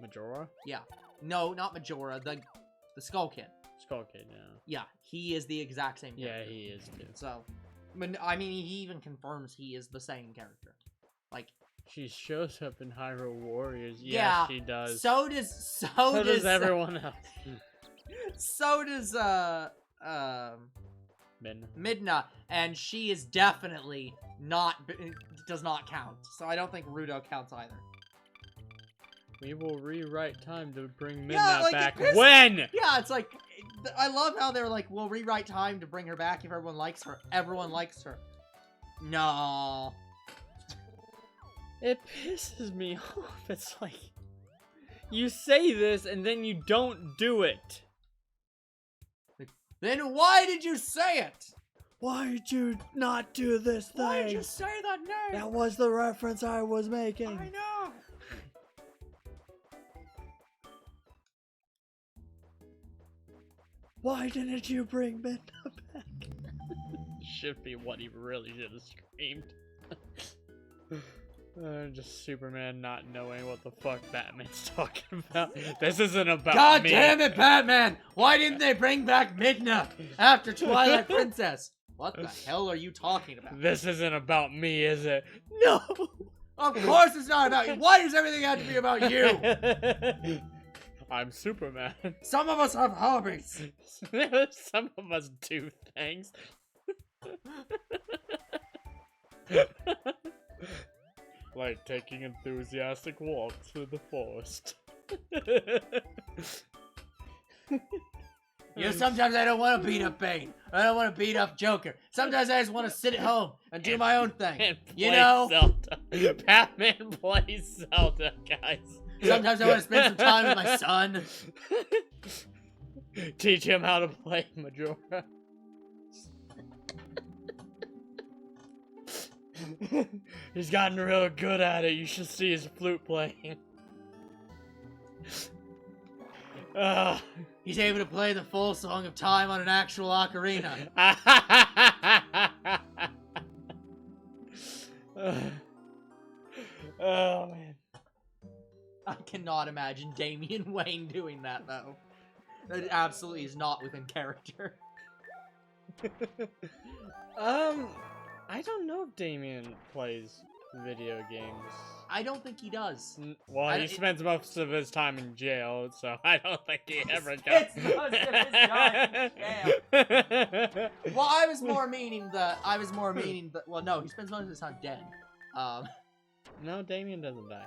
Majora? Yeah. No, not Majora. The Skull Kid. Skull Kid, yeah. Yeah, he is the exact same character. Yeah, he is too. So, I mean, he even confirms he is the same character. Like, she shows up in Hyrule Warriors. Yeah, she does. So does everyone else. So does Midna, and she is definitely does not count. So I don't think Rudo counts either. We will rewrite time to bring Midna Yeah, like, back. When? Yeah, it's like, I love how they're like, we'll rewrite time to bring her back if everyone likes her. Everyone likes her. No. It pisses me off. It's like, you say this and then you don't do it. Then why did you say it? Why did you not do this thing? Why did you say that name? That was the reference I was making. I know. Why didn't you bring Midna back? Should be what he really should have screamed. Just Superman not knowing what the fuck Batman's talking about. This isn't about God me. damn it, Batman! Why didn't they bring back Midna after Twilight Princess? What the hell are you talking about? This isn't about me, is it? No! Of course it's not about you! Why does everything have to be about you? I'm Superman. Some of us have hobbies. Some of us do things. Like taking enthusiastic walks through the forest. You know, sometimes I don't want to beat up Bane. I don't want to beat up Joker. Sometimes I just want to sit at home and do my own thing. You know? Zelda. Batman plays Zelda, guys. Sometimes I want to spend some time with my son. Teach him how to play Majora. He's gotten real good at it. You should see his flute playing. He's able to play the full Song of Time on an actual ocarina. Oh, man. I cannot imagine Damian Wayne doing that, though. That absolutely is not within character. I don't know if Damien plays video games. I don't think he does. Well, he spends most of his time in jail, so I don't think he ever does. It's most of his time in jail. Well, I was more meaning that, well, no, he spends most of his time dead. No, Damien doesn't die.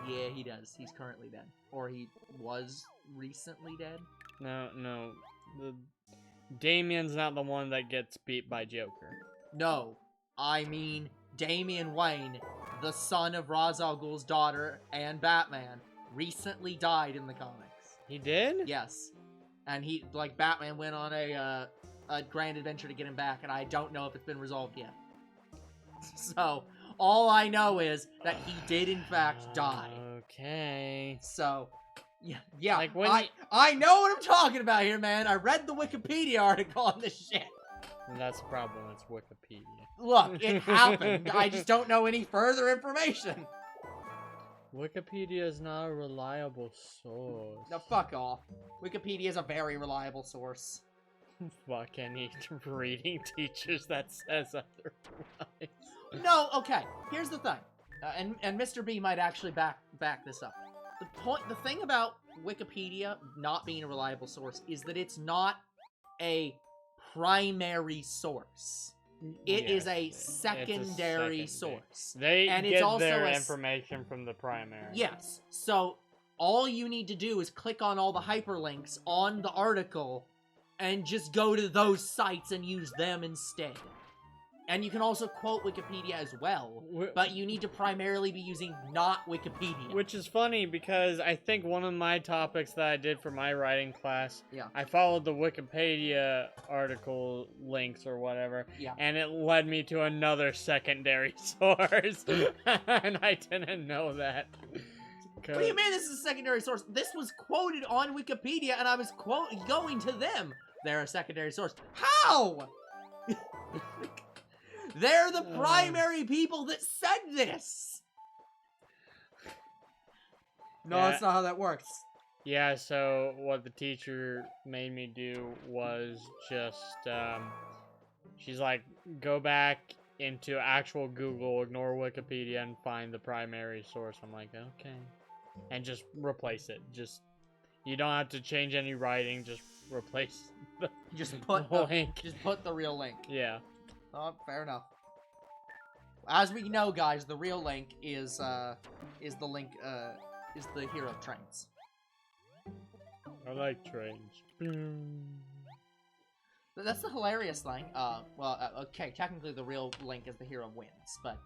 Yeah, he does. He's currently dead. Or he was recently dead. No. Damien's not the one that gets beat by Joker. No, I mean Damian Wayne, the son of Ra's al Ghul's daughter and Batman, recently died in the comics. He did? Yes. And Batman went on a grand adventure to get him back, and I don't know if it's been resolved yet. So, all I know is that he did in fact die. Okay. So, yeah. Like when I know what I'm talking about here, man. I read the Wikipedia article on this shit. And that's the problem, it's Wikipedia. Look, it happened. I just don't know any further information. Wikipedia is not a reliable source. No, fuck off. Wikipedia is a very reliable source. Fuck any reading teachers that says otherwise. No, okay. Here's the thing. And Mr. B might actually back this up. The thing about Wikipedia not being a reliable source is that it's not a primary source. It is a Yes, secondary source. They And get it's also their a information from the primary. Yes. So all you need to do is click on all the hyperlinks on the article and just go to those sites and use them instead. And you can also quote Wikipedia as well, but you need to primarily be using not Wikipedia. Which is funny because I think one of my topics that I did for my writing class, Yeah. I followed the Wikipedia article links or whatever, Yeah. and it led me to another secondary source, and I didn't know that. What do you mean this is a secondary source? This was quoted on Wikipedia, and I was going to them. They're a secondary source. How? They're the primary people that said this. No, Yeah. that's not how that works. Yeah, so what the teacher made me do was just, she's like, go back into actual Google, ignore Wikipedia, and find the primary source. I'm like, okay. And just replace it. Just, you don't have to change any writing, just replace the Just put the link. Just put the real link. Yeah. Oh, fair enough. As we know, guys, the real link is the link, is the hero trains. I like trains. That's the hilarious thing. Okay, technically the real link is the hero wins, but,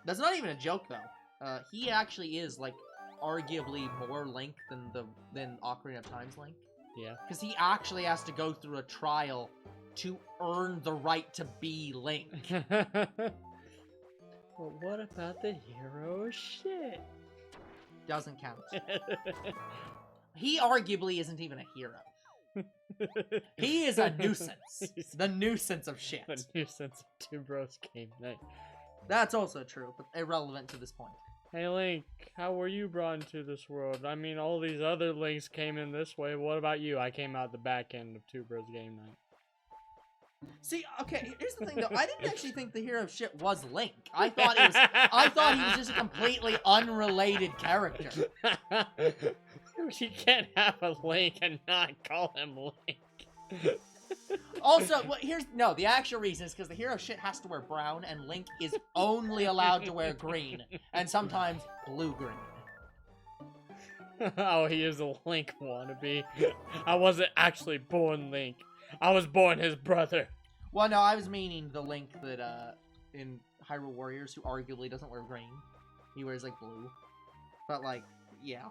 that's not even a joke, though. He actually is, like, arguably more Link than Ocarina of Time's Link. Yeah. Because he actually has to go through a trial to earn the right to be Link. But what about the hero shit? Doesn't count. He arguably isn't even a hero. He is a nuisance. The nuisance of shit. The nuisance of Two Bros Game Night. That's also true, but irrelevant to this point. Hey Link, how were you brought into this world? I mean, all these other Links came in this way. What about you? I came out the back end of Two Bros Game Night. See, okay, here's the thing though. I didn't actually think the hero of shit was Link. I thought he was just a completely unrelated character. You can't have a Link and not call him Link. Also, the actual reason is because the hero of shit has to wear brown, and Link is only allowed to wear green, and sometimes blue-green. Oh, he is a Link wannabe. I wasn't actually born Link. I was born his brother. Well, no, I was meaning the Link that, in Hyrule Warriors, who arguably doesn't wear green. He wears, like, blue. But, like, yeah,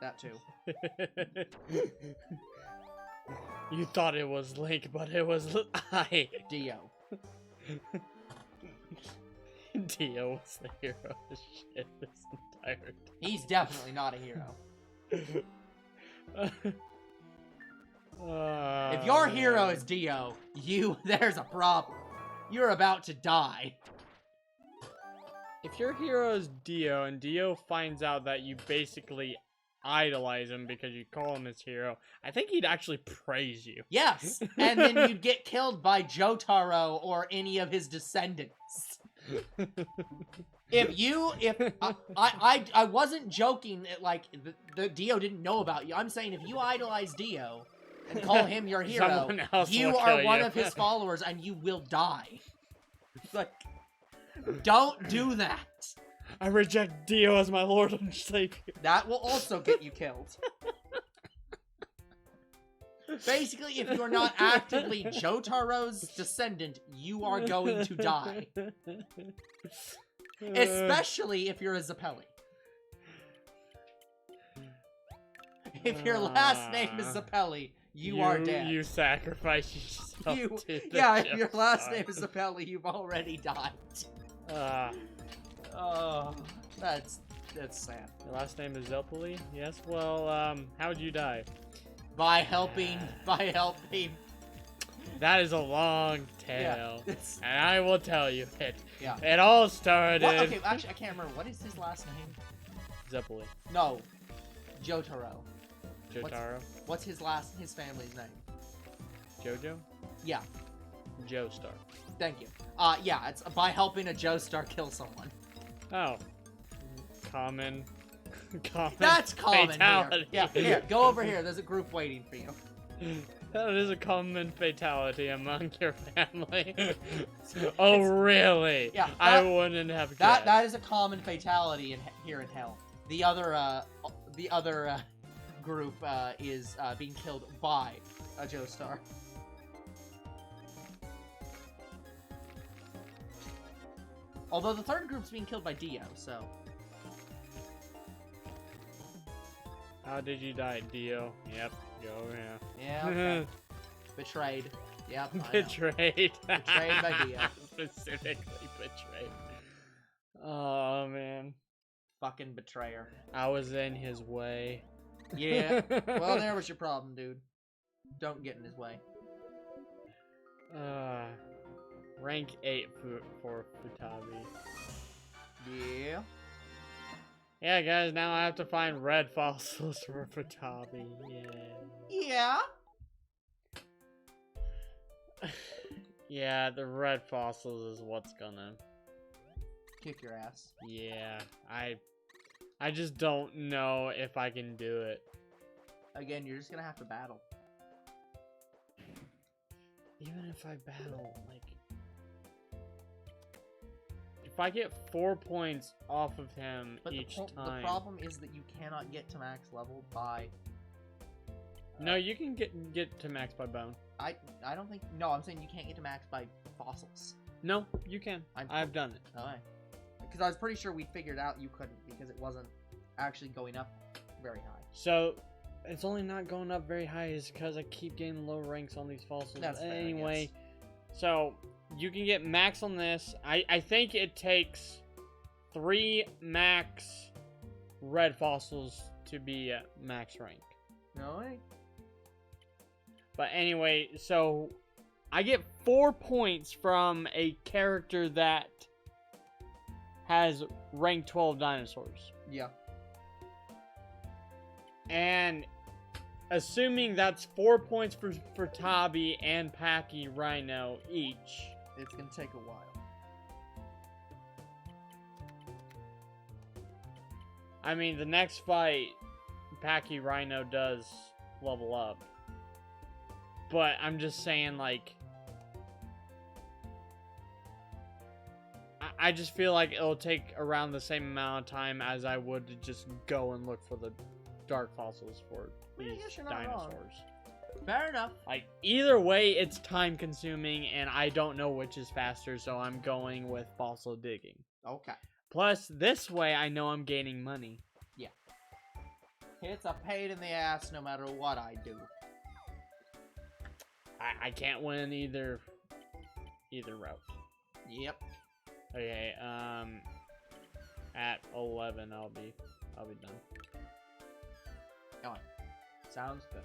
that too. You thought it was Link, but it was I. Dio. Dio was the hero of shit this entire time. He's definitely not a hero. If your hero is Dio, there's a problem. You're about to die. If your hero is Dio, and Dio finds out that you basically idolize him because you call him his hero, I think he'd actually praise you. Yes, and then you'd get killed by Jotaro or any of his descendants. I wasn't joking that, like, the Dio didn't know about you. I'm saying if you idolize Dio and call him your hero, you are one of his followers and you will die. Like, don't do that. I reject Dio as my lord and savior. That will also get you killed. Basically, if you are not actively Jotaro's descendant, you are going to die. Especially if you're a Zeppeli. If your last name is Zeppeli, you are dead. You sacrifice yourself to the if your last name is Zeppeli, you've already died. Oh, that's sad. Your last name is Zelpoli? Yes, well, how'd you die? By helping. That is a long tale. Yeah, and I will tell you it. Yeah. It all started... Okay, actually, I can't remember. What is his last name? Zeppeli. No. Jotaro. Jotaro? What's his family's name? Jojo? Yeah. Joestar. Thank you. Yeah, it's by helping a Joestar kill someone. Oh. Common. That's common fatality. here. Yeah, here, go over here. There's a group waiting for you. That is a common fatality among your family. Oh, really? Yeah, I wouldn't have guessed. That is a common fatality here in hell. The other group is being killed by a Joestar. Although the third group's being killed by Dio, so. How did you die, Dio? Yep, go yeah. Yeah, okay. Betrayed. Yep, I know. Betrayed. Betrayed by Dio. Specifically betrayed. Oh, man. Fucking betrayer. I was in his way. Yeah. Well, there was your problem, dude. Don't get in his way. Rank 8 for Futabi. Yeah. Yeah, guys, now I have to find red fossils for Futabi. Yeah. Yeah, the red fossils is what's gonna Kick your ass. Yeah, I just don't know if I can do it. Again, you're just gonna have to battle. Even if I battle, like, if I get 4 points off of him But each time. The problem is that you cannot get to max level by. No, you can get to max by bone. I don't think. No, I'm saying you can't get to max by fossils. No, you can. I've done it. Okay. Because I was pretty sure we figured out you couldn't because it wasn't actually going up very high. So, it's only not going up very high is because I keep getting low ranks on these fossils. That's fair, anyway, so you can get max on this. I think it takes 3 max red fossils to be at max rank. No way. But anyway, so I get 4 points from a character that has rank 12 dinosaurs. Yeah. And assuming that's 4 points for Tabi and Packy Rhino each. It's gonna take a while. I mean, the next fight, Packy Rhino does level up. But I'm just saying, like, I just feel like it'll take around the same amount of time as I would to just go and look for the dark fossils for these dinosaurs. Fair enough. Like, either way, it's time consuming, and I don't know which is faster, so I'm going with fossil digging. Okay. Plus, this way, I know I'm gaining money. Yeah. It's a pain in the ass no matter what I do. I can't win either route. Yep. Okay, at 11, I'll be done. Go on. Sounds good.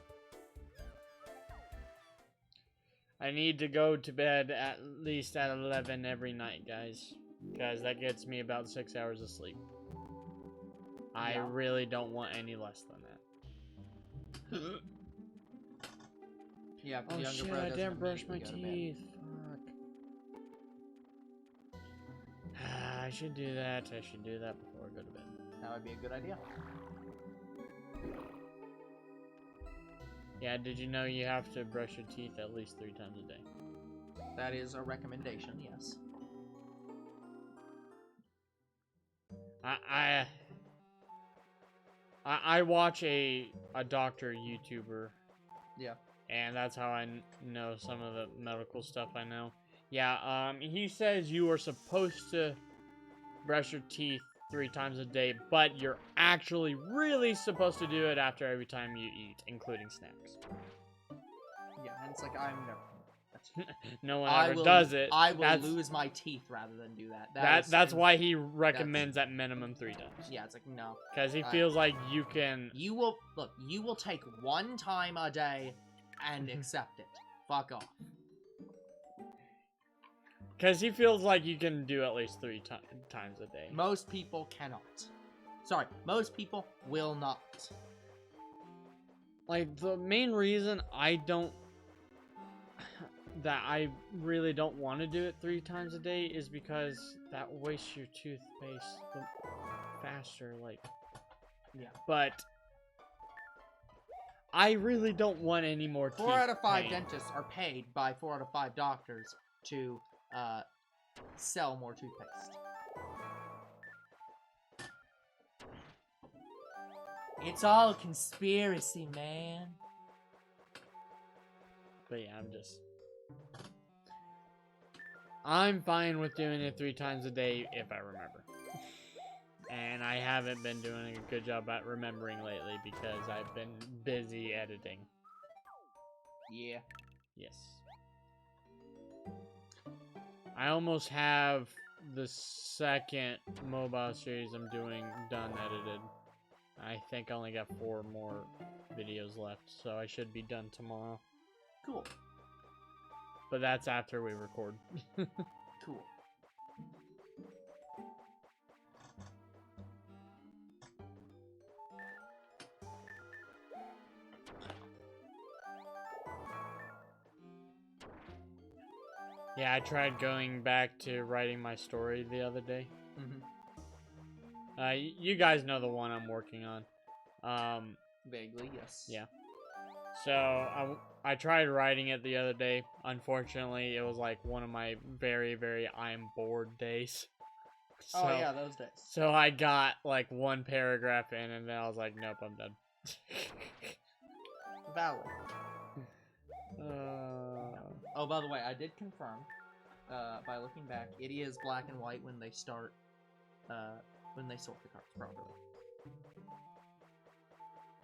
I need to go to bed at least at 11 every night, guys. Because that gets me about 6 hours of sleep. I really don't want any less than that. Yeah, oh younger shit, bro I doesn't didn't brush my immediately teeth. Fuck. I should do that. I should do that before I go to bed. That would be a good idea. Yeah, did you know you have to brush your teeth at least 3 times a day? That is a recommendation, yes. I watch a doctor YouTuber. Yeah. And that's how I know some of the medical stuff I know. Yeah, he says you are supposed to brush your teeth 3 times a day, but you're actually really supposed to do it after every time you eat, including snacks. Yeah, and it's like, I'm never... No one ever does it. I will lose my teeth rather than do that. That's why he recommends at minimum 3 times. Yeah, it's like, no. Because he feels like you can... You will take 1 time a day and accept it. Fuck off. Because he feels like you can do at least 3 times a day. Most people cannot. Sorry, most people will not. Like, the main reason I really don't want to do it 3 times a day is because that wastes your toothpaste faster, like... Yeah. But I really don't want any more teeth 4 out of 5 pain. dentists are paid by 4 out of 5 doctors to sell more toothpaste. It's all a conspiracy, man. But yeah, I'm fine with doing it 3 times a day if I remember. And I haven't been doing a good job at remembering lately because I've been busy editing. Yeah. Yes. I almost have the second mobile series I'm doing done edited. I think I only got 4 more videos left, so I should be done tomorrow. Cool. But that's after we record. Cool. Yeah, I tried going back to writing my story the other day. You guys know the one I'm working on. Vaguely, yes. Yeah. So I tried writing it the other day. Unfortunately, it was like one of my very, very I'm bored days. So, Oh yeah, those days. So I got like 1 paragraph in, and then I was like, nope, I'm done. Valid. Oh, by the way, I did confirm, by looking back, it is black and white when they start, when they sort the cards properly.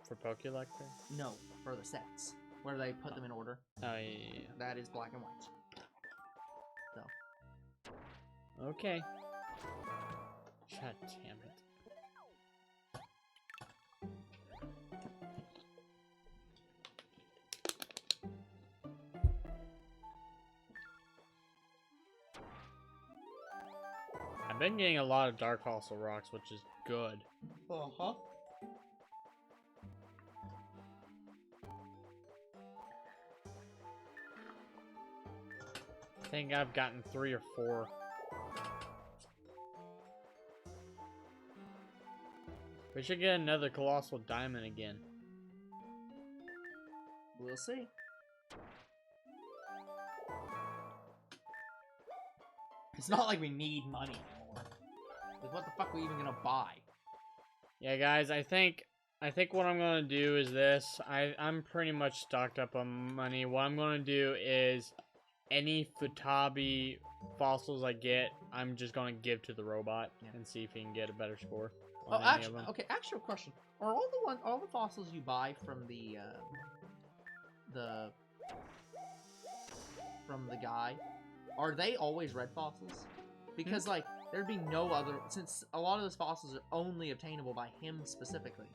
For Pokélector? No, for the sets, where they put them in order. Oh, yeah. That is black and white. So. Okay. God damn it. I've been getting a lot of Dark Fossil rocks, which is good. Uh-huh. I think I've gotten 3 or 4. We should get another Colossal Diamond again. We'll see. It's not like we need money anymore. Like, what the fuck are we even gonna buy? Yeah, guys, I think what I'm gonna do is this. I'm pretty much stocked up on money. What I'm gonna do is any Futabi fossils I get, I'm just gonna give to the robot and see if he can get a better score. Oh, actually, okay. Actual question: are all the fossils you buy from the guy, are they always red fossils? Because like there'd be no other, since a lot of those fossils are only obtainable by him specifically.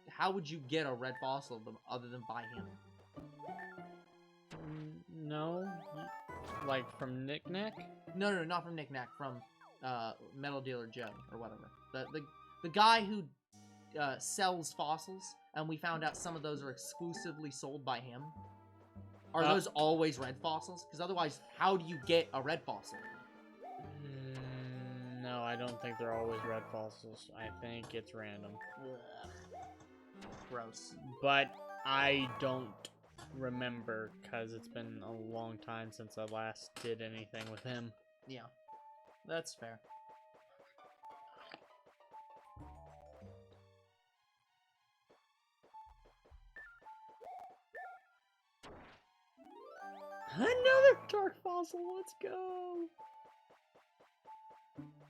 How would you get a red fossil of them other than by him? No, like from Knick Knack? No, not from Knick Knack. From Metal Dealer Joe or whatever. The guy who sells fossils, and we found out some of those are exclusively sold by him. Are those always red fossils? Because otherwise, how do you get a red fossil? No, I don't think they're always red fossils. I think it's random. Ugh. Gross. But I don't remember, because it's been a long time since I last did anything with him. Yeah, that's fair. Another dark fossil, let's go!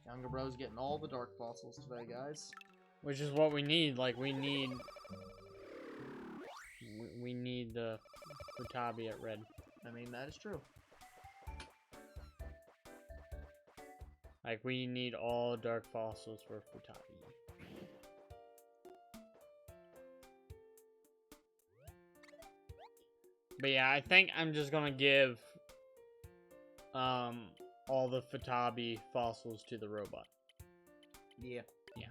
Younger bro's getting all the dark fossils today, guys. Which is what we need, like, we need the Futabi at red. I mean, that is true. Like, we need all dark fossils for Futabi. But yeah, I think I'm just gonna give all the Futabi fossils to the robot. Yeah. Yeah.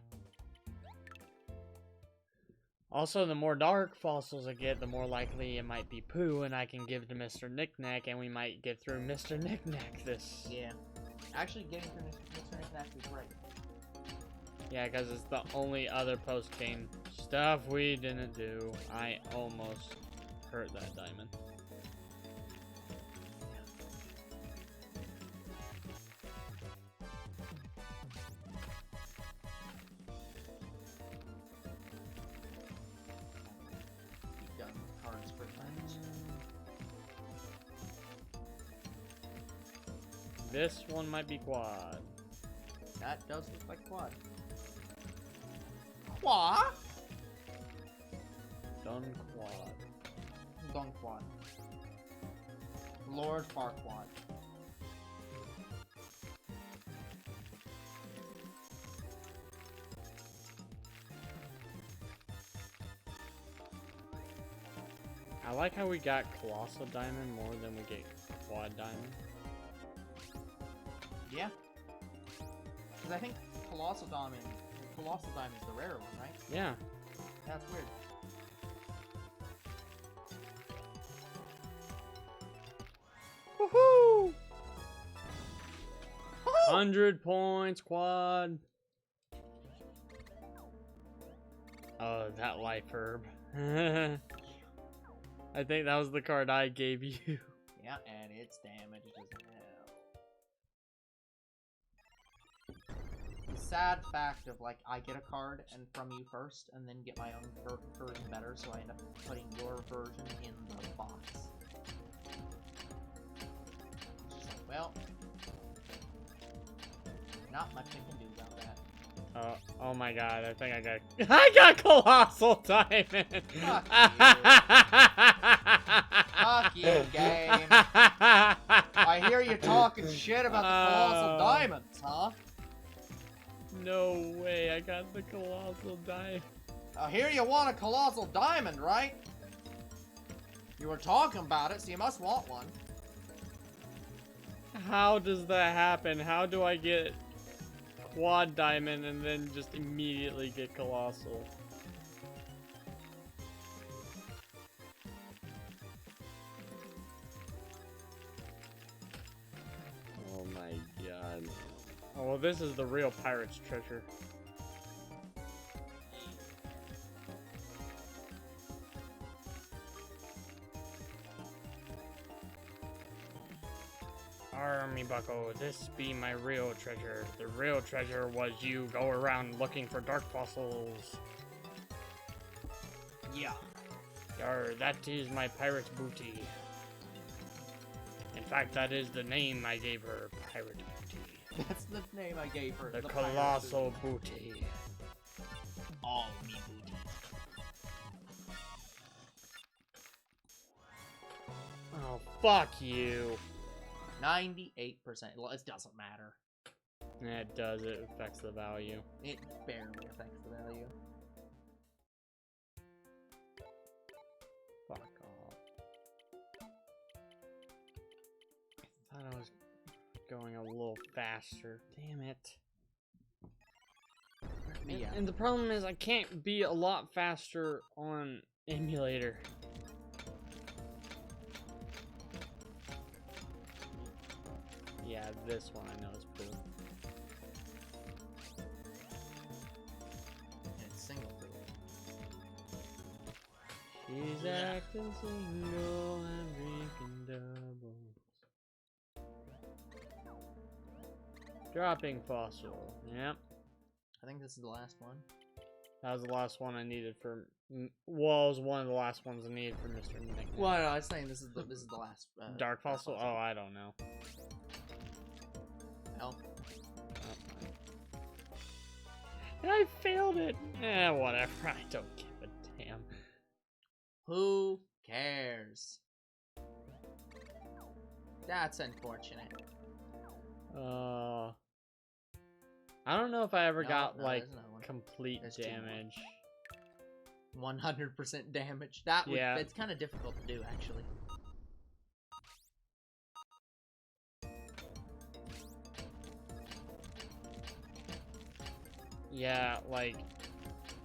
Also, the more dark fossils I get, the more likely it might be poo, and I can give to Mr. Knick-Knack, and we might get through Mr. Knick-Knack this. Yeah. Actually, getting through Mr. Knick-Knack is great. Yeah, because it's the only other post-game stuff we didn't do. I almost hurt that diamond. You've done cards for that. This one might be quad. That does look like quad. Quad? Done quad. Done quad. Lord Farquaad. I like how we got Colossal Diamond more than we get Quad Diamond. Yeah. Because I think Colossal Diamond is the rare one, right? Yeah. That's weird. Woohoo! Woohoo! 100 points, quad. Oh, that life herb. I think that was the card I gave you. Yeah, and its damage as hell. The sad fact of, like, I get a card and from you first, and then get my own version better, so I end up putting your version in the box. It's just like, well, not much I can do about that. Oh my god, I think I got Colossal Diamond! Fuck you, game! I hear you talking shit about the Colossal Diamonds, huh? No way, I got the Colossal Diamond. I hear you want a Colossal Diamond, right? You were talking about it, so you must want one. How does that happen? How do I get Quad Diamond and then just immediately get Colossal? Oh my god. Oh, well, this is the real pirate's treasure. Army Bucko, this be my real treasure. The real treasure was you go around looking for dark fossils. Yeah. Yar, that is my pirate's booty. In fact, that is the name I gave her, Pirate Booty. That's the name I gave her. The Colossal Booty. All me booty. Oh, fuck you. 98%. It doesn't matter. Yeah, it does. It affects the value. It barely affects the value. Fuck off. I thought I was going a little faster. Damn it. Yeah. And the problem is I can't be a lot faster on emulator. Yeah, this one I know is cool. And it's single player. She's acting single and drinking doubles. Dropping fossil. Yep. I think this is the last one. That was the last one I needed for. Well, it was one of the last ones I needed for Mr. Nickname. Well, no, I was saying this is the last. Dark fossil? Oh, I don't know. Hell. And I failed it. Eh, whatever. I don't give a damn. Who cares? That's unfortunate. I don't know if I ever got no, like there's another one. complete There's 2 more. damage. 100% damage. That would, Yeah. It's kind of difficult to do, actually. Yeah, like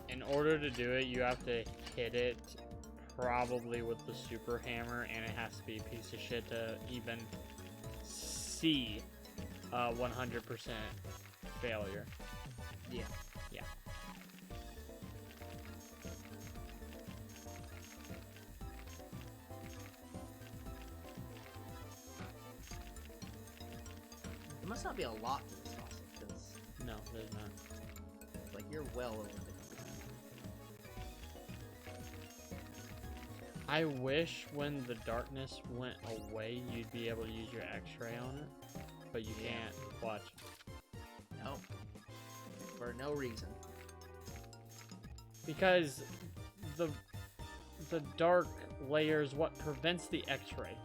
in order to do it, you have to hit it probably with the super hammer, and it has to be a piece of shit to even see 100% failure. Yeah. Yeah. There must not be a lot to this fossil, because No, there's not. like you're well over 50%. I wish when the darkness went away, you'd be able to use your X-ray on it, but you can't. Watch. No. For no reason. Because the dark layer is what prevents the X-ray.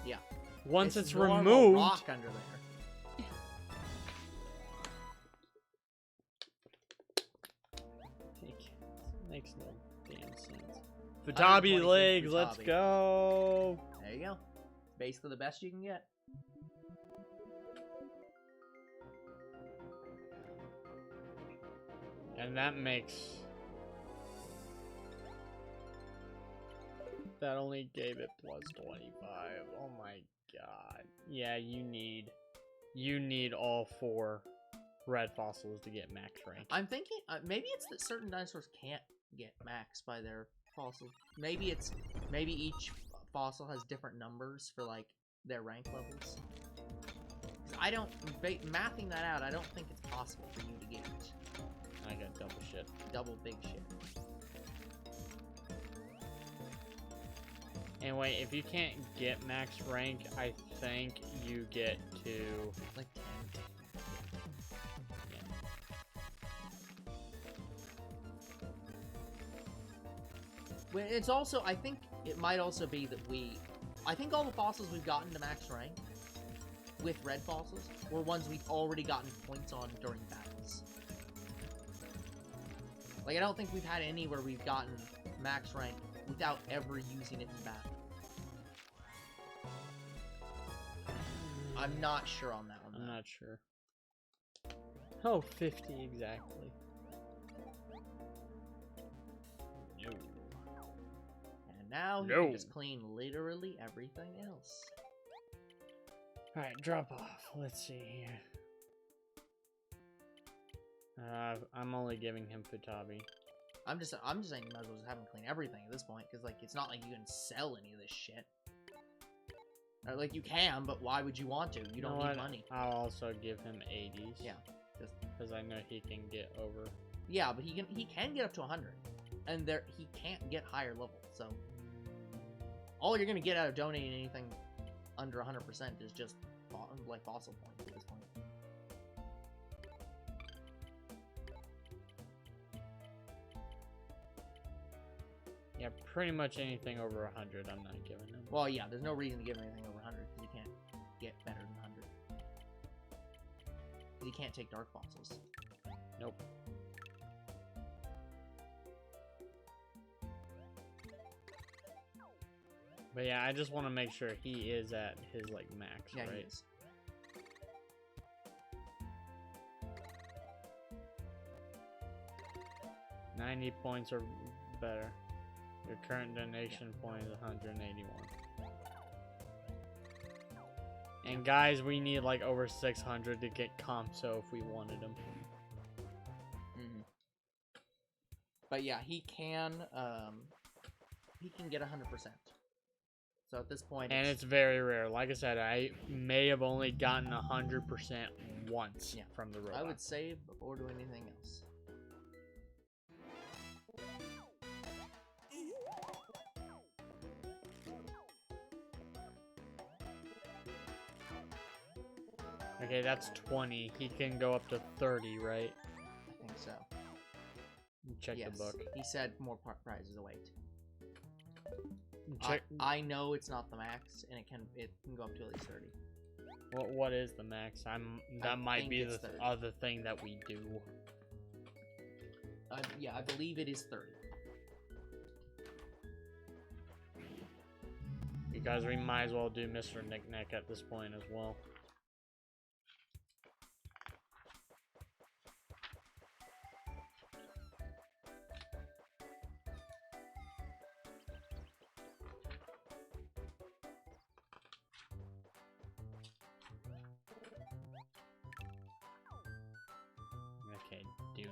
Yeah. Once it's normal removed, rock under there. makes no damn sense. 123 Futabi legs, let's Futabi. go. There you go. Basically the best you can get. And that makes... That only gave it plus 25. Oh my god. Yeah, you need all 4 red fossils to get max rank. I'm thinking maybe it's that certain dinosaurs can't get max by their fossils. Maybe each fossil has different numbers for like their rank levels. 'Cause I don't mathing that out. I don't think it's possible for you to get I got double shit. double big shit. Anyway, if you can't get max rank, I think you get to... Like 10. Well, it's also, I think it might also be that I think all the fossils we've gotten to max rank with red fossils were ones we've already gotten points on during battles. Like, I don't think we've had any where we've gotten max rank without ever using it in battle. I'm not sure on that one. I'm not sure. Oh, 50 exactly. No. And now you can just clean literally everything else. Alright, drop off. Let's see here. I'm only giving him Futabi. I'm just saying you might as well just have him clean everything at this point, because like it's not like you can sell any of this shit. Or, like you can, but why would you want to? You don't need money. I'll also give him 80s. Yeah, because I know he can get over. Yeah, but he can get up to 100, and he can't get higher level. So all you're gonna get out of donating anything under 100% is just like fossil points at this point. Yeah, pretty much anything over 100 I'm not giving him. Well, yeah, there's no reason to give him anything over 100, because you can't get better than 100. Because you can't take dark fossils. Nope. But yeah, I just want to make sure he is at his, like, max, Yeah, right? he is. $90 points or better. Your current donation point is 181. And guys, we need like over 600 to get Compso if we wanted him. Mm-hmm. But yeah, he can get 100%. So at this point, and it's very rare. Like I said, I may have only gotten 100% once from the robot. I would save before doing anything else. Okay, that's 20. He can go up to 30, right? I think so. Check the book. He said more prizes await. Check. I know it's not the max, and it can go up to at least 30. What is the max? That might be the other thing that we do. Yeah, I believe it is 30. Because we might as well do Mr. Knick-Knack at this point as well.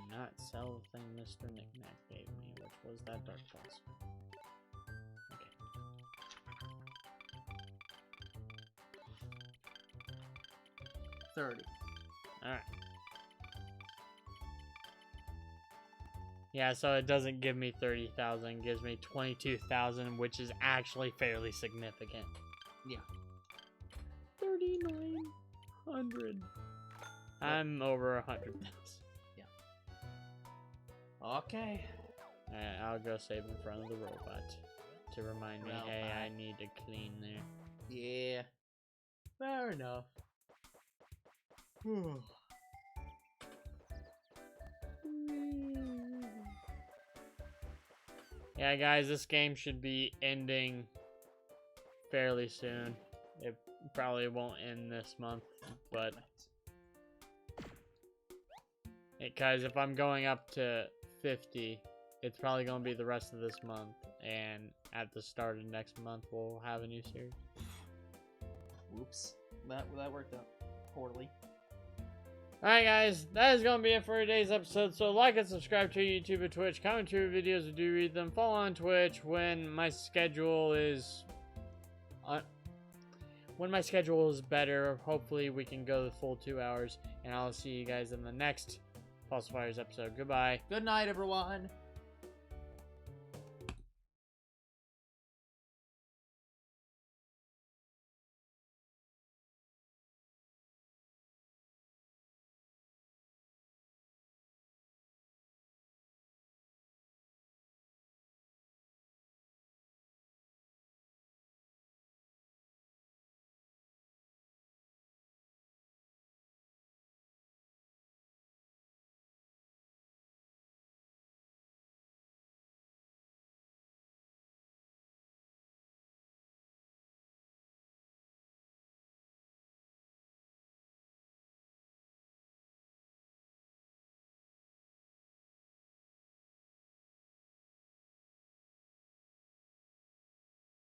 not sell the thing Mr. Knickknack gave me, which was that Dark Pulse. Okay. 30. Alright. Yeah, so it doesn't give me 30,000, it gives me 22,000, which is actually fairly significant. Yeah. 3,900. I'm over 100,000. Yeah. Okay. Alright, I'll go save in front of the robot to remind me, hey, Robot. I need to clean there. Yeah. Fair enough. Yeah, guys, this game should be ending fairly soon. It probably won't end this month, but because if I'm going up to 50, it's probably going to be the rest of this month, and at the start of next month, we'll have a new series. Whoops. That worked out poorly. Alright guys, that is going to be it for today's episode. So like and subscribe to YouTube and Twitch. Comment to your videos, I do read them. Follow on Twitch when my schedule is better. Hopefully we can go the full 2 hours. And I'll see you guys in the next Pulse Fires episode. Goodbye. Good night, everyone.